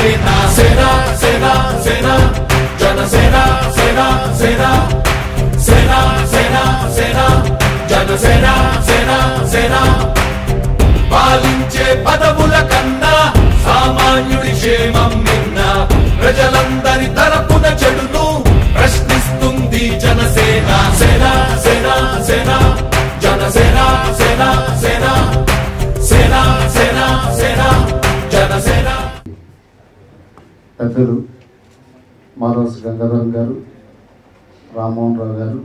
జనసేన సేన సేన సేన జనసేన సేన సేన సేన సేన సేన జనసేన సేన సేన పాలించే పదవుల కన్నా సామాన్యుడి క్షేమం నిన్న ప్రజలందరి తరపున చెడును ప్రశ్నిస్తుంది జనసేన సేన సేన సేన జనసేన సేన సేన సేన సేన సేన జనసేన. పెద్దలు మాధవస్ గంగాధరం గారు, రామ్మోహన్ రావు గారు,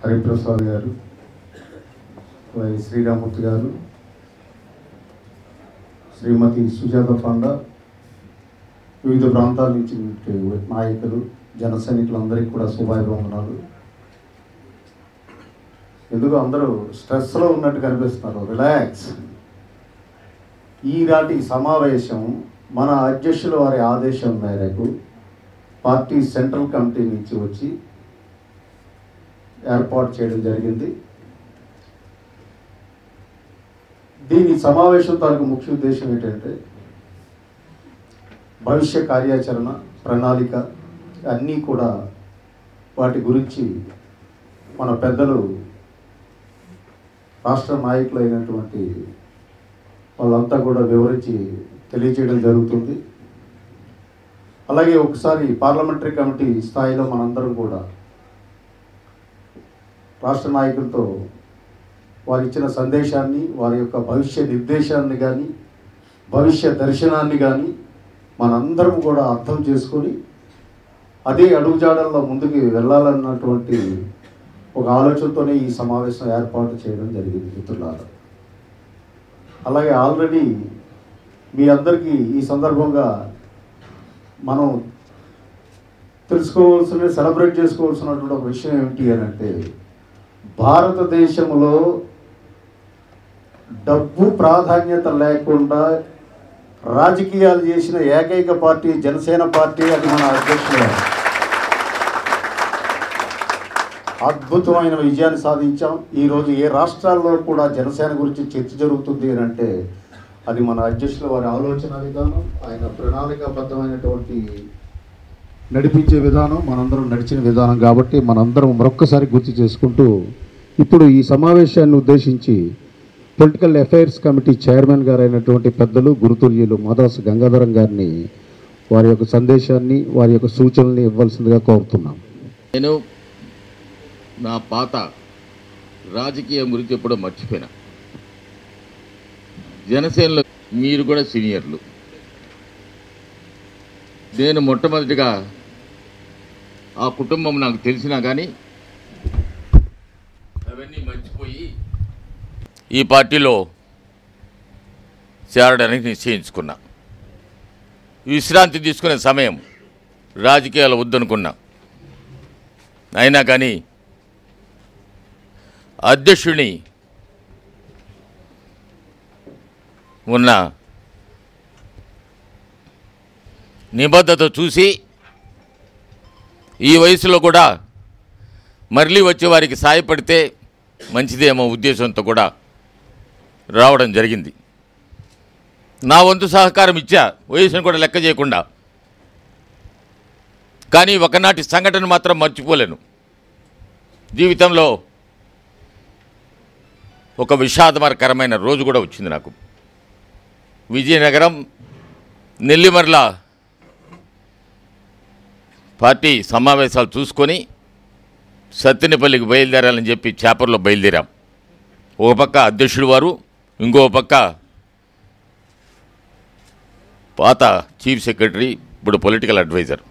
హరిప్రసాద్ గారు, వై శ్రీరామూర్తి గారు, శ్రీమతి సుజాత పండ, వివిధ ప్రాంతాల నుంచి నాయకులు, జన సైనికులందరికీ కూడా శుభాభివందనాలు. ఎందుకు అందరూ స్ట్రెస్లో ఉన్నట్టు కనిపిస్తున్నారు? రిలాక్స్. ఈనాటి సమావేశం మన అధ్యక్షుల వారి ఆదేశం మేరకు పార్టీ సెంట్రల్ కమిటీ నుంచి వచ్చి ఏర్పాటు చేయడం జరిగింది. దీని సమావేశం తాలూకు ముఖ్య ఉద్దేశం ఏంటంటే భవిష్య కార్యాచరణ ప్రణాళిక అన్నీ కూడా వాటి గురించి మన పెద్దలు రాష్ట్ర నాయకులు అయినటువంటి వాళ్ళంతా కూడా వివరించి తెలియజేయడం జరుగుతుంది. అలాగే ఒకసారి పార్లమెంటరీ కమిటీ స్థాయిలో మనందరం కూడా రాష్ట్ర నాయకులతో వారు ఇచ్చిన సందేశాన్ని, వారి యొక్క భవిష్య నిర్దేశాన్ని కానీ భవిష్య దర్శనాన్ని కానీ మనందరం కూడా అర్థం చేసుకొని అదే అడుగుజాడల్లో ముందుకు వెళ్ళాలన్నటువంటి ఒక ఆలోచనతోనే ఈ సమావేశం ఏర్పాటు చేయడం జరిగింది మిత్రులారా. అలాగే ఆల్రెడీ మీ అందరికీ ఈ సందర్భంగా మనం తెలుసుకోవాల్సిన, సెలబ్రేట్ చేసుకోవాల్సినటువంటి ఒక విషయం ఏమిటి అని అంటే, భారతదేశంలో డబ్బు ప్రాధాన్యత లేకుండా రాజకీయాలు చేసిన ఏకైక పార్టీ జనసేన పార్టీ. అది మన అధ్యక్షులు అద్భుతమైన విజయాన్ని సాధించాం. ఈరోజు ఏ రాష్ట్రాల్లో కూడా జనసేన గురించి చర్చ జరుగుతుంది అని అంటే అది మన అధ్యక్షుల వారి ఆలోచన విధానం, ఆయన ప్రణాళికాబద్ధమైనటువంటి నడిపించే విధానం, మనందరం నడిచిన విధానం. కాబట్టి మనందరం మరొక్కసారి గుర్తు చేసుకుంటూ ఇప్పుడు ఈ సమావేశాన్ని ఉద్దేశించి పొలిటికల్ అఫైర్స్ కమిటీ చైర్మన్ గారు అయినటువంటి పెద్దలు గురుతుల్యులు మాధవస్ గంగాధరం గారిని వారి యొక్క సందేశాన్ని, వారి యొక్క సూచనల్ని ఇవ్వాల్సిందిగా కోరుతున్నాం. నేను నా పాత రాజకీయం గురించి ఎప్పుడో మర్చిపోయినా. జనసేనలో మీరు కూడా సీనియర్లు. నేను మొట్టమొదటిగా ఆ కుటుంబం నాకు తెలిసినా కానీ అవన్నీ మర్చిపోయి ఈ పార్టీలో చేరడానికి నిశ్చయించుకున్నా. విశ్రాంతి తీసుకునే సమయం, రాజకీయాలు వద్దనుకున్నా. అయినా కానీ అధ్యక్షుడిని ఉన్న నిబద్ధత చూసి ఈ వయసులో కూడా మళ్ళీ వచ్చే వారికి సాయపడితే మంచిదేమో ఉద్దేశంతో కూడా రావడం జరిగింది. నా వంతు సహకారం ఇచ్చా, వయసును కూడా లెక్క చేయకుండా. కానీ ఒకనాటి సంఘటన మాత్రం మర్చిపోలేను. జీవితంలో ఒక విషాదకరమైన రోజు కూడా వచ్చింది నాకు. విజయనగరం నెల్లిమర్ల పార్టీ సమావేశాలు చూసుకొని సత్తెనపల్లికి బయలుదేరాలని చెప్పి చేపర్లో బయలుదేరాం. ఒక పక్క అధ్యక్షుడు వారు, ఇంకో పక్క పాత చీఫ్ సెక్రటరీ, ఇప్పుడు పొలిటికల్ అడ్వైజర్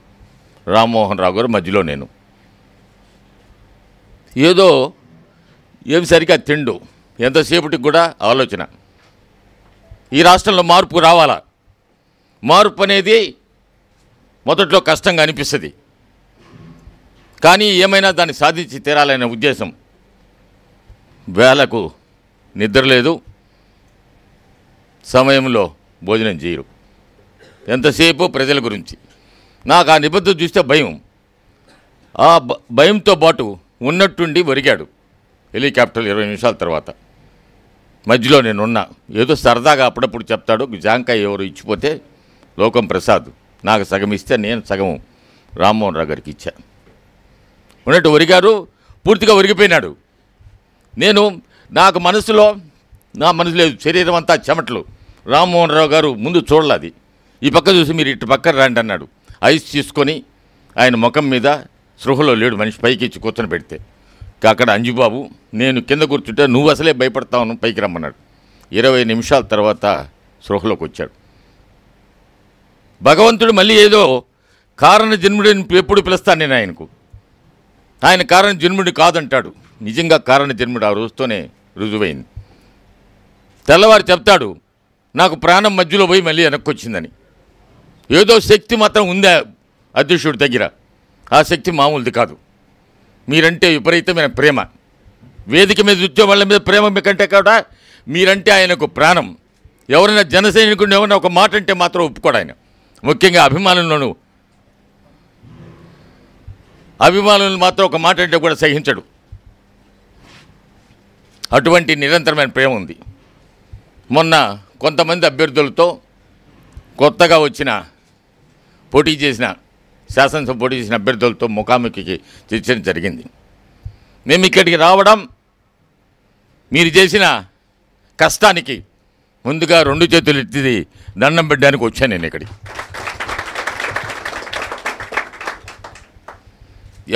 రామ్మోహన్ రావు గారు, మధ్యలో నేను. ఏదో ఏం సరిగా తిండు, ఎంతసేపటికి కూడా ఆలోచన. ఈ రాష్ట్రంలో మార్పు రావాలా. మార్పు అనేది మొదట్లో కష్టంగా అనిపిస్తుంది, కానీ ఏమైనా దాన్ని సాధించి తీరాలనే ఉద్దేశం. వేళకు నిద్ర లేదు, సమయంలో భోజనం చేయరు, ఎంతసేపు ప్రజల గురించి. నాకు ఆ నిబద్ధత చూస్తే భయం. ఆ భయంతో పాటు ఉన్నట్టుండి ఒరిగాడు హెలికాప్టర్ 20 నిమిషాల తర్వాత. మధ్యలో నేనున్నా. ఏదో సరదాగా అప్పుడప్పుడు చెప్తాడు, జాంకాయ ఎవరు ఇచ్చిపోతే లోకం ప్రసాద్ నాకు సగం ఇస్తే నేను సగం రామ్మోహన్ రావు గారికి ఇచ్చా. ఉన్నట్టు ఒరిగారు, పూర్తిగా ఒరిగిపోయినాడు. నాకు నా మనసు లేదు, శరీరం అంతా చెమటలు. రామ్మోహన్ రావు గారు ముందు చూడలేదు, ఈ పక్క చూసి మీరు ఇటు పక్కన రండి అన్నాడు. ఐస్ తీసుకొని ఆయన ముఖం మీద సృహలో లేడు మనిషి, పైకి ఇచ్చి కూర్చొని పెడితే అక్కడ అంజుబాబు నేను కింద కూర్చుంటే నువ్వు అసలే భయపడతావు, పైకి రమ్మన్నాడు. 20 నిమిషాల తర్వాత సృహలోకి వచ్చాడు. భగవంతుడు మళ్ళీ ఏదో కారణ జన్ముడిని ఎప్పుడు పిలుస్తాను నేను ఆయనకు, ఆయన కారణ జన్ముడి కాదంటాడు. నిజంగా కారణ జన్ముడు ఆ రోజుతోనే రుజువైంది. తెల్లవారు చెప్తాడు నాకు ప్రాణం మధ్యలో పోయి మళ్ళీ వెనక్కి వచ్చిందని. ఏదో శక్తి మాత్రం ఉందా అధ్యక్షుడి దగ్గర, ఆ శక్తి మామూలుది కాదు. మీరంటే విపరీతమైన ప్రేమ, వేదిక మీద ఉద్యోగాల మీద ప్రేమ మీకంటే కూడా మీరంటే ఆయనకు ప్రాణం. ఎవరైనా జనసైనికుడిని ఎవరైనా ఒక మాట అంటే మాత్రం ఒప్పుకోడు ఆయన. ముఖ్యంగా అభిమానులను మాత్రం ఒక మాట అంటే కూడా సహించడు. అటువంటి నిరంతరమైన ప్రేమ ఉంది. మొన్న కొంతమంది అభ్యర్థులతో కొత్తగా పోటీ చేసిన శాసనసభ పోటీ చేసిన అభ్యర్థులతో ముఖాముఖికి చర్చ జరిగింది. మేము ఇక్కడికి రావడం మీరు చేసిన కష్టానికి ముందుగా 2 చేతులు ఎత్తి దండం పెట్టడానికి వచ్చాను నేను ఇక్కడికి.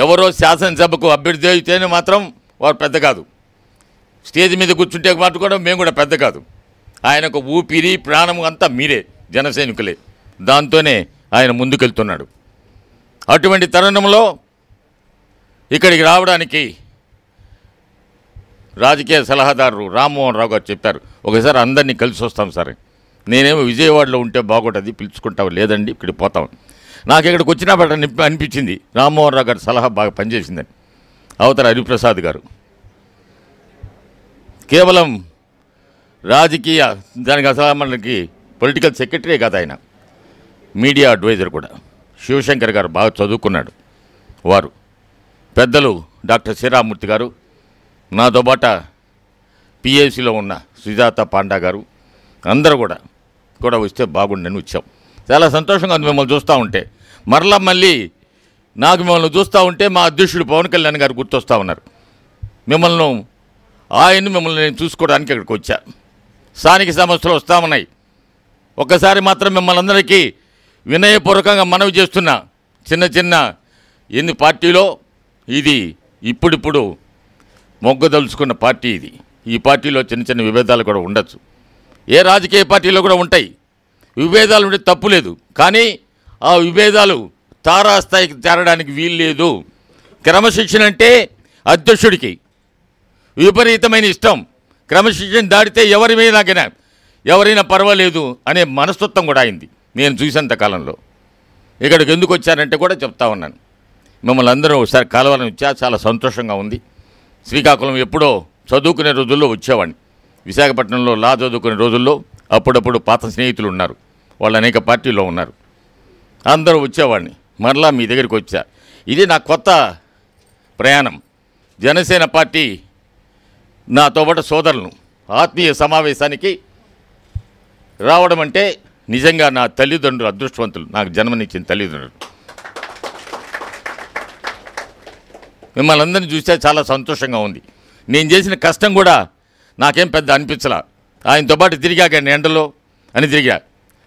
ఎవరో శాసనసభకు అభ్యర్థి అయితేనే మాత్రం వారు పెద్ద కాదు, స్టేజ్ మీద కూర్చుంటే మాట్లాడుకోవడం మేము కూడా పెద్ద కాదు. ఆయనకు ఊపిరి ప్రాణము అంతా మీరే జనసైనికులే, దాంతోనే ఆయన ముందుకెళ్తున్నాడు. అటువంటి తరుణంలో ఇక్కడికి రావడానికి రాజకీయ సలహాదారు రామ్మోహన్ రావు గారు చెప్పారు, ఒకసారి అందరినీ కలిసి వస్తాం సార్. నేనేమో విజయవాడలో ఉంటే బాగుంటుంది, పిలుచుకుంటాం, లేదండి ఇక్కడికి పోతాం. నాకు ఇక్కడికి వచ్చినప్పుడు అనిపించింది రామ్మోహన్ రావు గారి సలహా బాగా పనిచేసిందని. అవతల హరిప్రసాద్ గారు కేవలం రాజకీయ దానికి అసలు మనకి పొలిటికల్ సెక్రటరీ కాదు, ఆయన మీడియా అడ్వైజర్ కూడా. శివశంకర్ గారు బాగా చదువుకున్నాడు. వారు పెద్దలు డాక్టర్ శ్రీరామూర్తి గారు, నాతో పాటు పిఏసీలో ఉన్న సుజాత పాండా గారు అందరూ కూడా వస్తే బాగుండని వచ్చాం. చాలా సంతోషంగా ఉంది మిమ్మల్ని చూస్తూ ఉంటే. మళ్ళీ నాకు మిమ్మల్ని చూస్తూ ఉంటే మా అధ్యక్షుడు పవన్ కళ్యాణ్ గారు గుర్తొస్తూ ఉన్నారు. మిమ్మల్ని నేను చూసుకోవడానికి ఇక్కడికి వచ్చా. స్థానిక సమస్యలు వస్తామన్నాయి. ఒక్కసారి మాత్రం మిమ్మల్ని అందరికీ వినయపూర్వకంగా మనవి చేస్తున్నా, చిన్న ఎన్ని పార్టీలో ఇది ఇప్పుడు మొగ్గదలుచుకున్న పార్టీ ఇది. ఈ పార్టీలో చిన్న విభేదాలు కూడా ఉండొచ్చు, ఏ రాజకీయ పార్టీలో కూడా ఉంటాయి. విభేదాలు ఉంటే తప్పు లేదు, కానీ ఆ విభేదాలు తారాస్థాయికి చేరడానికి వీలు లేదు. క్రమశిక్షణ అంటే అధ్యక్షుడికి విపరీతమైన ఇష్టం. క్రమశిక్షణ దాటితే ఎవరైనా పర్వాలేదు అనే మనస్తత్వం కూడా అయింది నేను చూసేంత కాలంలో. ఇక్కడికి ఎందుకు వచ్చానంటే కూడా చెప్తా ఉన్నాను. మిమ్మల్ని అందరూ ఒకసారి కలవాలని వచ్చా, చాలా సంతోషంగా ఉంది. శ్రీకాకుళం ఎప్పుడో చదువుకునే రోజుల్లో వచ్చేవాడిని. విశాఖపట్నంలో లా చదువుకునే రోజుల్లో అప్పుడప్పుడు పాత స్నేహితులు ఉన్నారు, వాళ్ళు అనేక పార్టీల్లో ఉన్నారు, అందరూ వచ్చేవాడిని. మరలా మీ దగ్గరికి వచ్చా. ఇది నా కొత్త ప్రయాణం. జనసేన పార్టీ నాతో పాటు సోదరులను ఆత్మీయ సమావేశానికి రావడం అంటే నిజంగా నా తల్లిదండ్రులు అదృష్టవంతులు, నాకు జన్మనిచ్చిన తల్లిదండ్రులు. మిమ్మల్ని అందరినీ చూస్తే చాలా సంతోషంగా ఉంది. నేను చేసిన కష్టం కూడా నాకేం పెద్ద అనిపించలా. ఆయనతో పాటు తిరిగాక ఎండలో అని తిరిగా.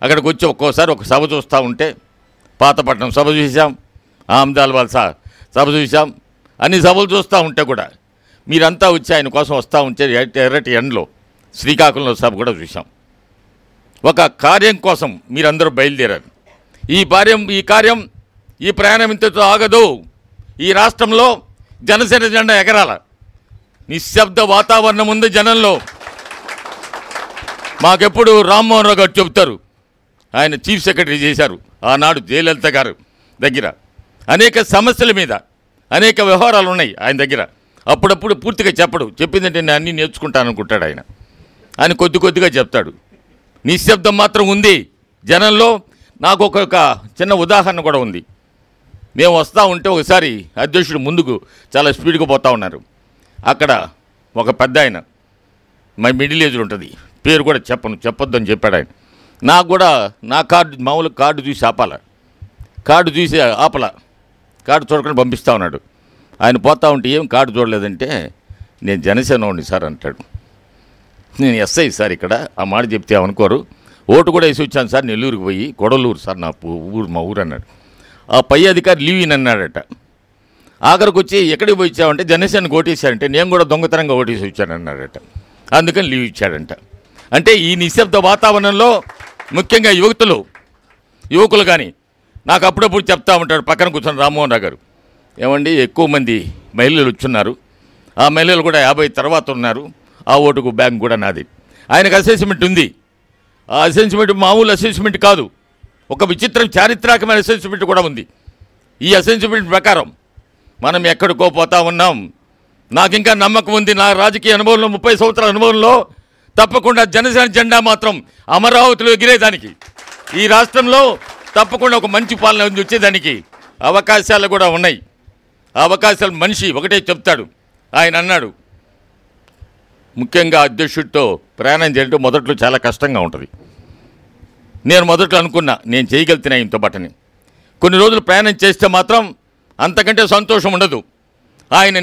అక్కడికి వచ్చి ఒక్కోసారి ఒక సభ చూస్తూ ఉంటే పాతపట్నం సభ చూసాం, అహ్మదాబాద్ సభ చూసాం, అన్ని సభలు చూస్తూ ఉంటే కూడా మీరంతా వచ్చి ఆయన కోసం వస్తూ ఉంటే ఎర్రటి ఎండలో శ్రీకాకుళంలో సభ కూడా చూసాం. ఒక కార్యం కోసం మీరందరూ బయలుదేరారు. ఈ ప్రయాణం ఇంతతో ఆగదు. ఈ రాష్ట్రంలో జనసేన జెండా ఎగరాల. నిశ్శబ్ద వాతావరణం ఉంది జనంలో. మాకెప్పుడు రామ్మోహన్ రావు గారు చెబుతారు, ఆయన చీఫ్ సెక్రటరీ చేశారు ఆనాడు జయలలిత గారు దగ్గర. అనేక సమస్యల మీద అనేక వ్యవహారాలు ఉన్నాయి ఆయన దగ్గర. అప్పుడప్పుడు పూర్తిగా చెప్పిందంటే నేను అన్నీ నేర్చుకుంటాను అనుకుంటాడు ఆయన కొద్దిగా చెప్తాడు. నిశ్శబ్దం మాత్రం ఉంది జనంలో. నాకు ఒక చిన్న ఉదాహరణ కూడా ఉంది. మేము వస్తూ ఉంటే ఒకసారి అధ్యక్షుడు ముందుకు చాలా స్పీడ్గా పోతూ ఉన్నారు. అక్కడ ఒక పెద్ద ఆయన, మై మిడిల్ ఏజ్ ఉంటుంది, పేరు కూడా చెప్పొద్దని చెప్పాడు ఆయన. నాకు కూడా నా కార్డు మామూలు కార్డు చూసి కార్డు చూసి కార్డు చూడకుండా పంపిస్తూ ఉన్నాడు. ఆయన పోతా ఉంటే ఏం కార్డు చూడలేదంటే నేను జనసేనోడిని సార్ అంటాడు. నేను ఎస్ఐ సార్ ఇక్కడ, ఆ మాట చెప్తే అనుకోరు, ఓటు కూడా వేసి వచ్చాను సార్, నెల్లూరుకి పోయి కొడలూరు సార్ నా మా ఊరు అన్నాడు. ఆ పై అధికారి లీవ్ ఇన్ అన్నాడట. ఆఖరికి వచ్చి ఎక్కడికి పోయి ఇచ్చావంటే జనసేనకు ఓటేసాడంటే నేను కూడా దొంగతనంగా ఓటేసి వచ్చాను అన్నాడట. అందుకని లీవ్ ఇచ్చాడంట. అంటే ఈ నిశ్శబ్ద వాతావరణంలో ముఖ్యంగా యువకులు కానీ నాకు అప్పుడప్పుడు చెప్తా ఉంటాడు పక్కన కూర్చొని రామ్మోహన్ రావు గారు, ఏమండి ఎక్కువ మంది మహిళలు వచ్చున్నారు, ఆ మహిళలు కూడా 50 తర్వాత ఉన్నారు, ఆ ఓటుకు బ్యాంక్ కూడా నాది. ఆయనకు అసెస్మెంట్ ఉంది. ఆ అసెస్మెంట్ మామూలు అసెస్మెంట్ కాదు, ఒక విచిత్రం చారిత్రాత్మకమైన అసెస్మెంట్ కూడా ఉంది. ఈ అసెస్మెంట్ ప్రకారం మనం ఎక్కడికో పోతా ఉన్నాం. నాకు ఇంకా నమ్మకం ఉంది, నా రాజకీయ అనుభవంలో 30 సంవత్సరాల అనుభవంలో తప్పకుండా జనసేన జెండా మాత్రం అమరావతిలో ఎగిరేదానికి, ఈ రాష్ట్రంలో తప్పకుండా ఒక మంచి పాలన వచ్చేదానికి అవకాశాలు కూడా ఉన్నాయి. ఆ అవకాశాలు మనిషి ఒకటే చెప్తాడు. ఆయన అన్నాడు, ముఖ్యంగా అధ్యక్షుడితో ప్రయాణం చేయడం మొదట్లో చాలా కష్టంగా ఉంటుంది. నేను మొదట్లో అనుకున్నా నేను చేయగలుగుతున్నా ఇంత బట్టని. కొన్ని రోజులు ప్రయాణం చేస్తే మాత్రం అంతకంటే సంతోషం ఉండదు. ఆయన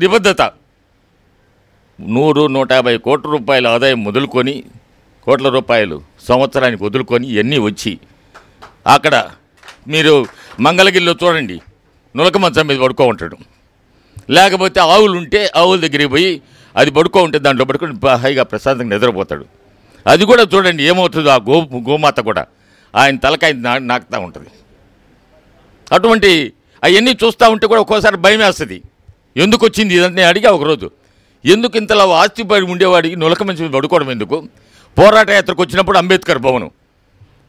నిబద్ధత 100-150 కోట్ల రూపాయల ఆదాయం మొదలుకొని, కోట్ల రూపాయలు సంవత్సరానికి వదులుకొని ఇవన్నీ వచ్చి అక్కడ మీరు మంగళగిరిలో చూడండి, నులక మంచం మీద పడుకో ఉంటాడు. లేకపోతే ఆవులు ఉంటే ఆవుల దగ్గరికి పోయి అది పడుకో ఉంటే దాంట్లో పడుకొని హాయిగా ప్రశాంతంగా నిద్రపోతాడు. అది కూడా చూడండి ఏమవుతుందో, ఆ గోమాత కూడా ఆయన తలకాయ నాకుతూ ఉంటుంది. అటువంటి అవన్నీ చూస్తూ ఉంటే కూడా ఒక్కోసారి భయం వేస్తుంది. ఎందుకు వచ్చింది ఇదంతా అడిగా ఒకరోజు, ఎందుకు ఇంతలా ఆస్తిపడి ఉండేవాడికి నులక మంచి మీద పడుకోవడం ఎందుకు? పోరాట యాత్రకు వచ్చినప్పుడు అంబేద్కర్ భవనం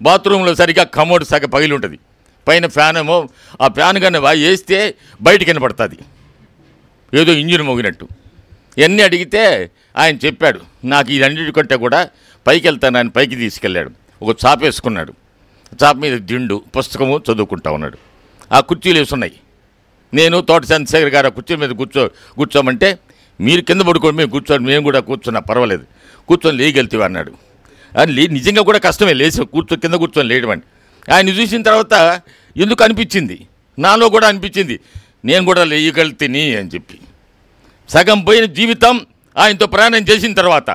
బాత్రూంలో సరిగ్గా కమోడ్ పగిలి ఉంటుంది, పైన ఫ్యాన్ ఏమో, ఆ ఫ్యాన్ కానీ వేస్తే బయటికి వినపడుతుంది ఏదో ఇంజిన్ మోగినట్టు. ఇవన్నీ అడిగితే ఆయన చెప్పాడు, నాకు ఇదన్నిటికంటే కూడా పైకి వెళ్తాను. ఆయన పైకి తీసుకెళ్ళాడు, ఒక చాప వేసుకున్నాడు, చాప మీద దిండు పుస్తకము చదువుకుంటా ఉన్నాడు. ఆ కుర్చీలు వేసున్నాయి. నేను తోట చంద్రశేఖర్ గారు ఆ కుర్చీ మీద కూర్చోమంటే మీరు కింద పడుకోండి, మేము కూర్చోండి, మేము కూడా కూర్చున్నా పర్వాలేదు, కూర్చొని లేయగలుగుతావు అన్నాడు. అని నిజంగా కూడా కష్టమే లేచి కింద కూర్చొని లేయడం అని. ఆయన చూసిన తర్వాత ఎందుకు అనిపించింది, నాలో కూడా అనిపించింది నేను కూడా లేయగలుగుతాని అని చెప్పి. సగం పోయిన జీవితం ఆయనతో ప్రయాణం చేసిన తర్వాత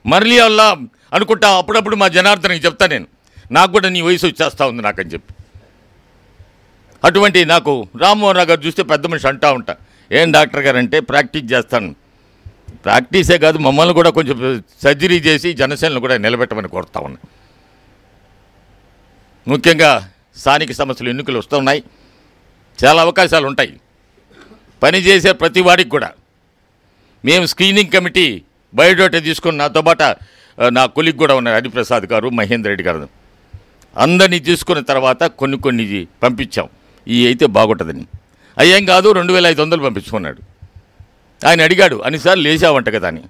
మరలి వల్ల అనుకుంటా అప్పుడప్పుడు మా జనార్దనకి చెప్తా నేను, నాకు కూడా నీ వయసు వచ్చేస్తూ ఉంది నాకని చెప్పి. అటువంటి నాకు రామ్మోహన్ రావు గారు చూస్తే పెద్ద మనిషి అంటూ ఉంటా, ఏం డాక్టర్ గారు అంటే ప్రాక్టీస్ చేస్తాను. ప్రాక్టీసే కాదు, మమ్మల్ని కూడా కొంచెం సర్జరీ చేసి జనసేనలు కూడా నిలబెట్టమని కోరుతా ఉన్నా. ముఖ్యంగా స్థానిక సమస్యలు ఎన్నికలు వస్తున్నాయి, చాలా అవకాశాలు ఉంటాయి. పనిచేసే ప్రతి వాడికి కూడా మేము స్క్రీనింగ్ కమిటీ బయోడేటా తీసుకుని, నాతో పాటు నా కొలిగ్ కూడా ఉన్నారు హరిప్రసాద్ గారు, మహేందర్ రెడ్డి గారు, అందరినీ తీసుకున్న తర్వాత కొన్ని పంపించాం. ఈ అయితే బాగుంటుందని. అయ్యేం కాదు 2500 పంపించుకున్నాడు. ఆయన అడిగాడు అన్నిసార్లు లేచావంట కదా అని.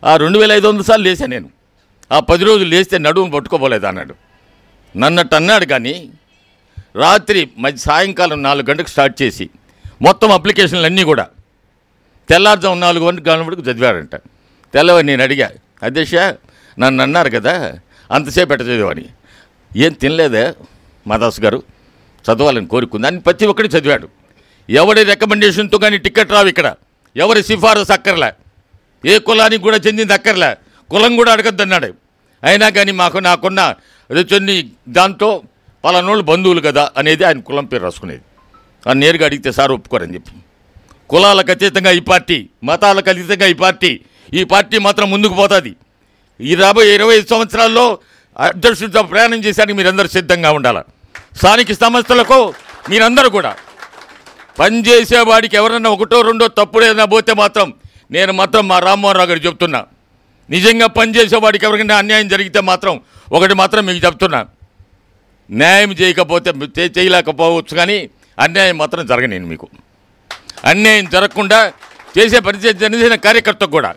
ఆ 2500 సార్లు లేచాను నేను. ఆ 10 రోజులు లేస్తే నడుము పట్టుకోపోలేదు అన్నాడు. నన్నట్టు అన్నాడు. కానీ రాత్రి సాయంకాలం 4 గంటలకు స్టార్ట్ చేసి మొత్తం అప్లికేషన్లు అన్నీ కూడా తెల్లారుజాము 4 గంటల వరకు చదివాడంట. తెల్లవారు నేను అడిగా, అధ్యక్ష నన్ను అన్నారు కదా అంతసేపు ఎట్ట చదివాని. ఏం తినలేదే మాదాస్ గారు, చదవాలని కోరుకుంది అని ప్రతి ఒక్కటి చదివాడు. ఎవరి రికమెండేషన్తో కానీ టికెట్ రావు ఇక్కడ, ఎవరి సిఫారసు అక్కర్లే, ఏ కులానికి కూడా చెందింది అక్కర్లే, కులం కూడా అడగద్దన్నాడు. అయినా కానీ నాకున్న కొన్ని దాంతో పలానోళ్ళు బంధువులు కదా అనేది ఆయన కులం పేరు రాసుకునేది. ఆ నేరుగా అడిగితే సార్ ఒప్పుకోరని చెప్పి. కులాలకు అతీతంగా ఈ పార్టీ, మతాలకు అతీతంగా ఈ పార్టీ మాత్రం ముందుకు పోతుంది. ఈ రాబోయే 25 సంవత్సరాల్లో అధ్యక్షుడితో ప్రయాణం చేశానికి మీరందరూ సిద్ధంగా ఉండాలి. స్థానిక సంస్థలకు మీరందరూ కూడా పనిచేసేవాడికి ఎవరన్నా 1-2 తప్పుడు ఏదైనా పోతే మాత్రం నేను మాత్రం మా రామ్మోహన్ రావు గారు చెప్తున్నా, నిజంగా పనిచేసేవాడికి ఎవరికైనా అన్యాయం జరిగితే మాత్రం ఒకటి మాత్రం మీకు చెప్తున్నా, న్యాయం చేయలేకపోవచ్చు కానీ అన్యాయం మాత్రం జరగనేను. మీకు అన్యాయం జరగకుండా చేసే జనసేన కార్యకర్తకు కూడా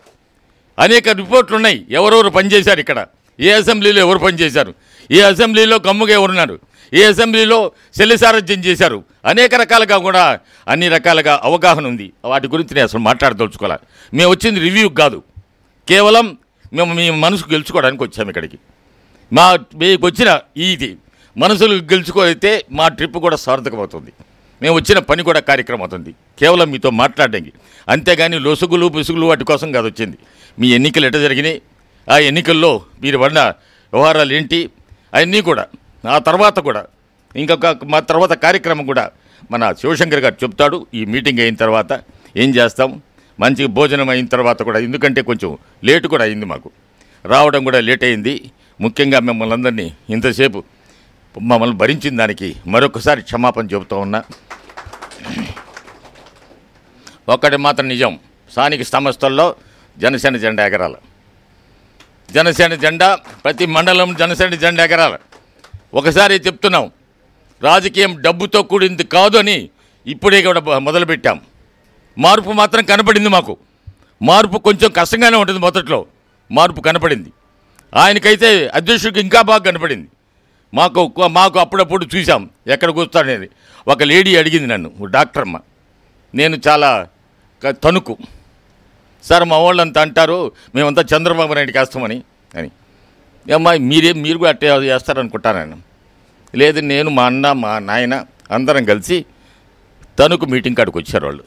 అనేక రిపోర్ట్లు ఉన్నాయి. ఎవరెవరు పనిచేశారు ఇక్కడ, ఏ అసెంబ్లీలో ఎవరు పనిచేశారు, ఏ అసెంబ్లీలో గమ్ముగా ఎవరున్నారు, ఏ అసెంబ్లీలో శల్యసారథ్యం చేశారు, అనేక రకాలుగా కూడా అన్ని రకాలుగా అవగాహన ఉంది. వాటి గురించి నేను అసలు మాట్లాడదలుచుకోవాలి. మేము వచ్చింది రివ్యూకి కాదు, కేవలం మేము మీ మనసుకు గెలుచుకోవడానికి వచ్చాము ఇక్కడికి. మీకు వచ్చిన ఇది మనసులు గెలుచుకోఅయితే మా ట్రిప్ కూడా సార్థకమవుతుంది. మేము వచ్చిన పని కూడా కార్యక్రమం అవుతుంది కేవలం మీతో మాట్లాడడానికి. అంతేగాని లొసుగులు పుసుగులు వాటి కోసం కాదు వచ్చింది. మీ ఎన్నికలు ఎట్ట జరిగినాయి, ఆ ఎన్నికల్లో మీరు పడిన వ్యవహారాలు ఏంటి అవన్నీ కూడా, ఆ తర్వాత కూడా ఇంకొక మా తర్వాత కార్యక్రమం కూడా మన శివశంకర్ గారు చెప్తాడు. ఈ మీటింగ్ అయిన తర్వాత ఏం చేస్తాం, మంచి భోజనం అయిన తర్వాత కూడా, ఎందుకంటే కొంచెం లేటు కూడా అయింది, మాకు రావడం కూడా లేట్ అయింది. ముఖ్యంగా మిమ్మల్ని అందరినీ ఇంతసేపు మమ్మల్ని భరించిన దానికి మరొకసారి క్షమాపణ చెబుతూ ఉన్నా. ఒక్కటి మాత్రం నిజం, స్థానిక సంస్థల్లో జనసేన జెండా ఎగరాలి. జనసేన జెండా ప్రతి మండలం జనసేన జెండా ఎగరాలి. ఒకసారి చెప్తున్నాం, రాజకీయం డబ్బుతో కూడింది కాదు అని ఇప్పుడే కూడా మొదలుపెట్టాం. మార్పు మాత్రం కనపడింది మాకు. మార్పు కొంచెం కష్టంగానే ఉంటుంది, మొదట్లో మార్పు కనపడింది. ఆయనకైతే అధ్యక్షుడికి ఇంకా బాగా కనపడింది. మాకు అప్పుడప్పుడు చూసాం ఎక్కడ కూర్చున్నాడనేది. ఒక లేడీ అడిగింది నన్ను, డాక్టర్ అమ్మ, నేను చాలా తణుకు సార్, మా వాళ్ళంతా అంటారు మేమంతా చంద్రబాబు నాయుడికి వేస్తామని అని. అమ్మా మీరు కూడా అట్టే చేస్తారనుకుంటాను. లేదు, నేను మా అన్న మా నాయన అందరం కలిసి తణుకు మీటింగ్ కాడికి వచ్చారు. వాళ్ళు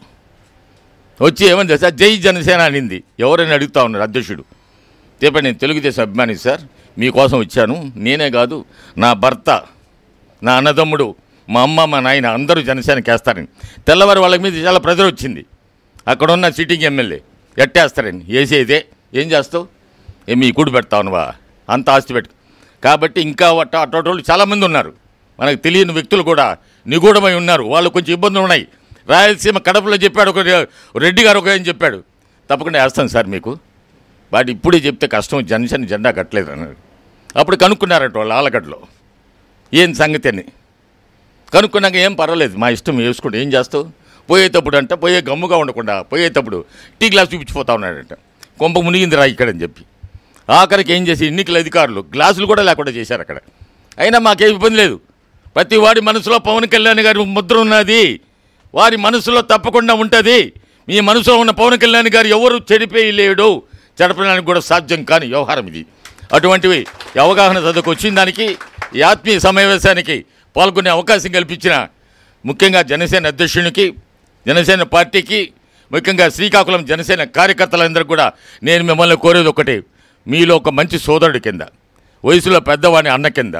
వచ్చి ఏమని చేస్తా జై జనసేన అనింది. ఎవరైనా అడుగుతా ఉన్నారు అధ్యక్షుడు. చెప్పండి, నేను తెలుగుదేశం అభిమాని సార్, మీకోసం వచ్చాను. నేనే కాదు, నా భర్త, నా అన్నదమ్ముడు, మా అమ్మ మా నాయన అందరూ జనసేనకి వేస్తారని. తెల్లవారు వాళ్ళ మీద చాలా ప్రెజర్ వచ్చింది. అక్కడ ఉన్న సిట్టింగ్ ఎమ్మెల్యే ఎట్టేస్తారని. వేసేదే ఏం చేస్తావు, మీ కూడి పెడతావు నువ్వా, అంత ఆస్తి పెట్టు. కాబట్టి ఇంకా అటువంటి చాలామంది ఉన్నారు, మనకు తెలియని వ్యక్తులు కూడా నిగూఢమై ఉన్నారు. వాళ్ళు కొంచెం ఇబ్బందులు ఉన్నాయి. రాయలసీమ కడపలో చెప్పాడు ఒక రెడ్డి గారు ఒక ఏం చెప్పాడు, తప్పకుండా వేస్తాను సార్ మీకు. వాటి ఇప్పుడే చెప్తే కష్టం, జనసేన జెండా కట్టలేదు అన్నాడు. అప్పుడు కనుక్కున్నారట వాళ్ళు ఆలగడ్డలో ఏం సంగతి అని. కనుక్కున్నాక ఏం పర్వాలేదు, మా ఇష్టం వేసుకుంటే ఏం చేస్తావు. పోయేటప్పుడు అంట పోయే గమ్ముగా ఉండకుండా పోయేటప్పుడు టీ గ్లాస్ చూపించిపోతా ఉన్నాడంట. కొంప మునిగింది రా ఇక్కడని చెప్పి. ఆఖరికి ఏం చేసి ఎన్నికల అధికారులు గ్లాసులు కూడా లేకుండా చేశారు అక్కడ. అయినా మాకేం ఇబ్బంది లేదు. ప్రతి వాడి మనసులో పవన్ కళ్యాణ్ గారి ముద్ర ఉన్నది, వారి మనసులో తప్పకుండా ఉంటుంది. మీ మనసులో ఉన్న పవన్ కళ్యాణ్ గారు ఎవరు చెడిపోయలేడు, చెడపడానికి కూడా సాధ్యం కాని వ్యవహారం ఇది. అటువంటివి అవగాహన చదువుకు వచ్చిన దానికి, ఈ ఆత్మీయ సమావేశానికి పాల్గొనే అవకాశం కల్పించిన ముఖ్యంగా జనసేన అధ్యక్షునికి, జనసేన పార్టీకి, ముఖ్యంగా శ్రీకాకుళం జనసేన కార్యకర్తలందరికీ కూడా నేను మిమ్మల్ని కోరేది ఒకటి, మీలో ఒక మంచి సోదరుడి కింద, వయసులో పెద్దవాడిని అన్న కింద,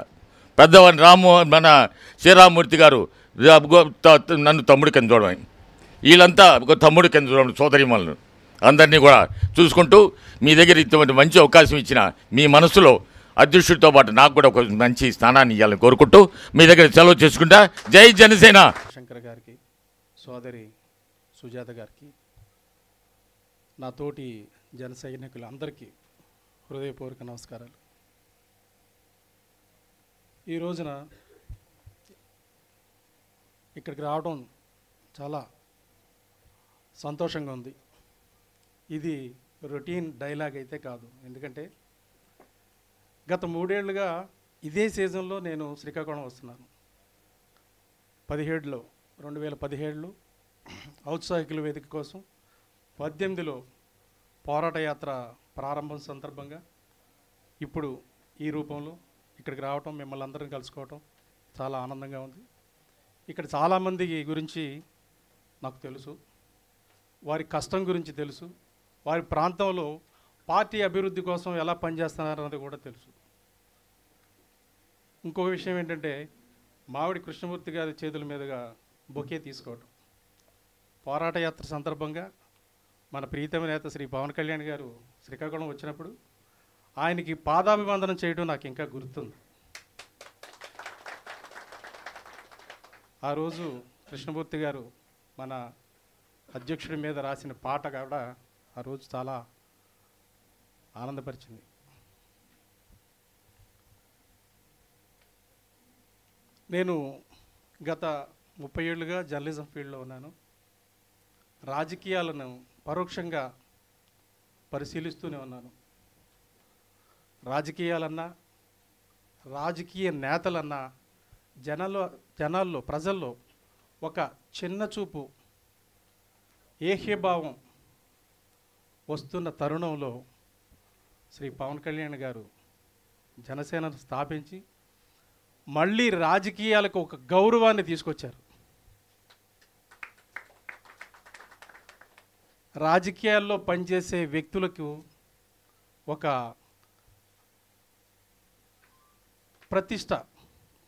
పెద్దవాడిని మన శ్రీరామమూర్తి గారు నన్ను తమ్ముడి కింద చూడమని, వీళ్ళంతా ఒక తమ్ముడి కింద చూడడం, సోదరిమలను అందరినీ కూడా చూసుకుంటూ మీ దగ్గర ఇటువంటి మంచి అవకాశం ఇచ్చిన మీ మనసులో అధ్యక్షుడితో పాటు నాకు కూడా ఒక మంచి స్థానాన్ని ఇవ్వాలని కోరుకుంటూ మీ దగ్గర సెలవు చేసుకుంటా. జై జనసేన. శంకర్ గారికి, సోదరి సుజాత గారికి, నా తోటి జన సైనికులందరికీ హృదయపూర్వక నమస్కారాలు. ఈ రోజున ఇక్కడికి రావడం చాలా సంతోషంగా ఉంది. ఇది రొటీన్ డైలాగ్ అయితే కాదు, ఎందుకంటే గత 3 ఏళ్ళుగా ఇదే సీజన్లో నేను శ్రీకాకుళం వస్తున్నాను. 2017లో ఔత్సాహికుల వేదిక కోసం, 18లో పోరాట యాత్ర ప్రారంభం సందర్భంగా, ఇప్పుడు ఈ రూపంలో ఇక్కడికి రావటం, మిమ్మల్ని అందరం కలుసుకోవటం చాలా ఆనందంగా ఉంది. ఇక్కడ చాలామంది గురించి నాకు తెలుసు, వారి కష్టం గురించి తెలుసు, వారి ప్రాంతంలో పార్టీ అభివృద్ధి కోసం ఎలా పనిచేస్తున్నారన్నది కూడా తెలుసు. ఇంకొక విషయం ఏంటంటే, మావిడి కృష్ణమూర్తి గారి చేతుల మీదుగా బొకే తీసుకోవటం. పోరాట యాత్ర సందర్భంగా మన ప్రీతమ నేత శ్రీ పవన్ కళ్యాణ్ గారు శ్రీకాకుళం వచ్చినప్పుడు ఆయనకి పాదాభివందనం చేయడం నాకు ఇంకా గుర్తుంది. ఆ రోజు కృష్ణమూర్తి గారు మన అధ్యక్షుడి మీద రాసిన పాట కూడా ఆ రోజు చాలా ఆనందపరిచింది. నేను గత 30 ఏళ్ళుగా జర్నలిజం ఫీల్డ్లో ఉన్నాను. రాజకీయాలను పరోక్షంగా పరిశీలిస్తూనే ఉన్నాను. రాజకీయాలన్నా, రాజకీయ నేతలన్నా జనాల్లో ప్రజల్లో ఒక చిన్న చూపు, ఏహ్యభావం వస్తున్న తరుణంలో శ్రీ పవన్ కళ్యాణ్ గారు జనసేనను స్థాపించి మళ్ళీ రాజకీయాలకు ఒక గౌరవాన్ని తీసుకొచ్చారు. రాజకీయాల్లో పనిచేసే వ్యక్తులకు ఒక ప్రతిష్ట,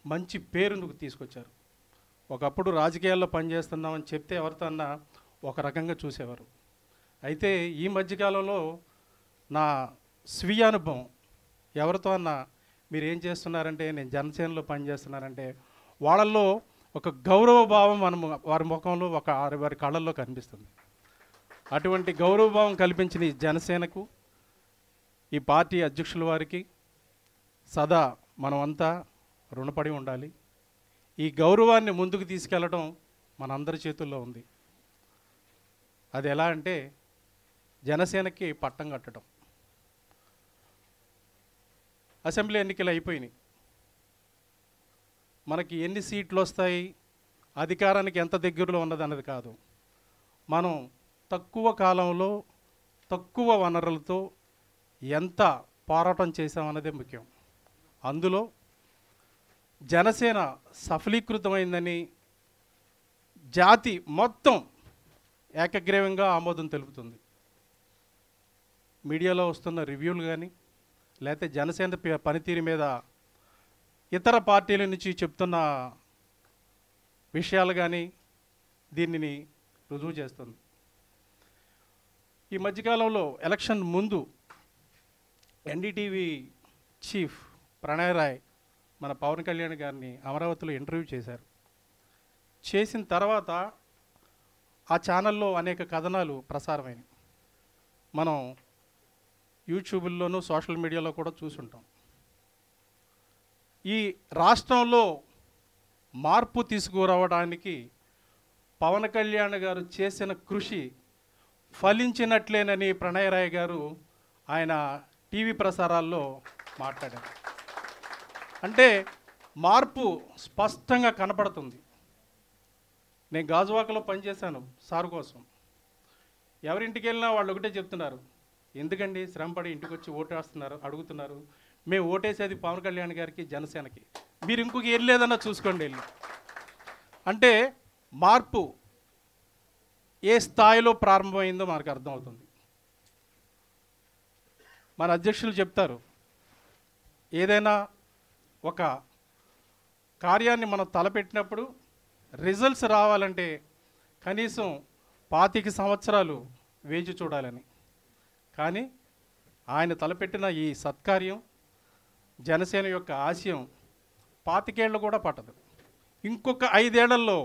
మంచి పేరును తీసుకొచ్చారు. ఒకప్పుడు రాజకీయాల్లో పనిచేస్తున్నామని చెప్తే ఎవరితో అన్నా ఒక రకంగా చూసేవారు. అయితే ఈ మధ్యకాలంలో నా స్వీయ అనుభవం, ఎవరితో అన్నా మీరు ఏం చేస్తున్నారంటే నేను జనసేనలో పనిచేస్తున్నానంటే వాళ్ళల్లో ఒక గౌరవ భావం వారి ముఖంలో వారి కళ్ళల్లో కనిపిస్తుంది. అటువంటి గౌరవభావం కల్పించిన ఈ జనసేనకు, ఈ పార్టీ అధ్యక్షుల వారికి సదా మనమంతా రుణపడి ఉండాలి. ఈ గౌరవాన్ని ముందుకు తీసుకెళ్ళడం మనందరి చేతుల్లో ఉంది. అది ఎలా అంటే జనసేనకి పట్టం కట్టడం. అసెంబ్లీ ఎన్నికలు అయిపోయినాయి. మనకి ఎన్ని సీట్లు వస్తాయి, అధికారానికి ఎంత దగ్గరలో ఉన్నదన్నది కాదు, మనం తక్కువ కాలంలో తక్కువ వనరులతో ఎంత పోరాటం చేశామన్నదే ముఖ్యం. అందులో జనసేన సఫలీకృతమైందని జాతి మొత్తం ఏకగ్రీవంగా ఆమోదం తెలుపుతుంది. మీడియాలో వస్తున్న రివ్యూలు కానీ లేకపోతే జనసేన పనితీరు మీద ఇతర పార్టీల నుంచి చెప్తున్న విషయాలు కానీ దీనిని రుజువు చేస్తుంది. ఈ మధ్యకాలంలో ఎలక్షన్ ముందు ఎన్డీటీవీ చీఫ్ ప్రణయ్ రాయ్ మన పవన్ కళ్యాణ్ గారిని అమరావతిలో ఇంటర్వ్యూ చేశారు. చేసిన తర్వాత ఆ ఛానల్లో అనేక కథనాలు ప్రసారమైనవి. మనం యూట్యూబ్లోనూ సోషల్ మీడియాలో కూడా చూసుంటాం. ఈ రాష్ట్రంలో మార్పు తీసుకురావడానికి పవన్ కళ్యాణ్ గారు చేసిన కృషి ఫలించినట్లేనని ప్రణయ్ రాయ్ గారు ఆయన టీవీ ప్రసారాల్లో మాట్లాడారు. అంటే మార్పు స్పష్టంగా కనపడుతుంది. నేను గాజువాకలో పనిచేశాను సార్ కోసం. ఎవరింటికి వెళ్ళినా వాళ్ళు ఒకటే చెప్తున్నారు, ఎందుకండి శ్రమపడి ఇంటికి వచ్చి అడుగుతున్నారు, మేము ఓటేసేది పవన్ కళ్యాణ్ గారికి, జనసేనకి, మీరు ఇంకొక వెళ్ళేదన్నా చూసుకోండి వెళ్ళి. అంటే మార్పు ఏ స్థాయిలో ప్రారంభమైందో మనకు అర్థమవుతుంది. మన అధ్యక్షులు చెప్తారు, ఏదైనా ఒక కార్యాన్ని మనం తలపెట్టినప్పుడు రిజల్ట్స్ రావాలంటే కనీసం 25 సంవత్సరాలు వేచి చూడాలని. కానీ ఆయన తలపెట్టిన ఈ సత్కార్యం, జనసేన యొక్క ఆశయం 25 ఏళ్ళు కూడా పట్టదు. ఇంకొక 5 ఏళ్లలో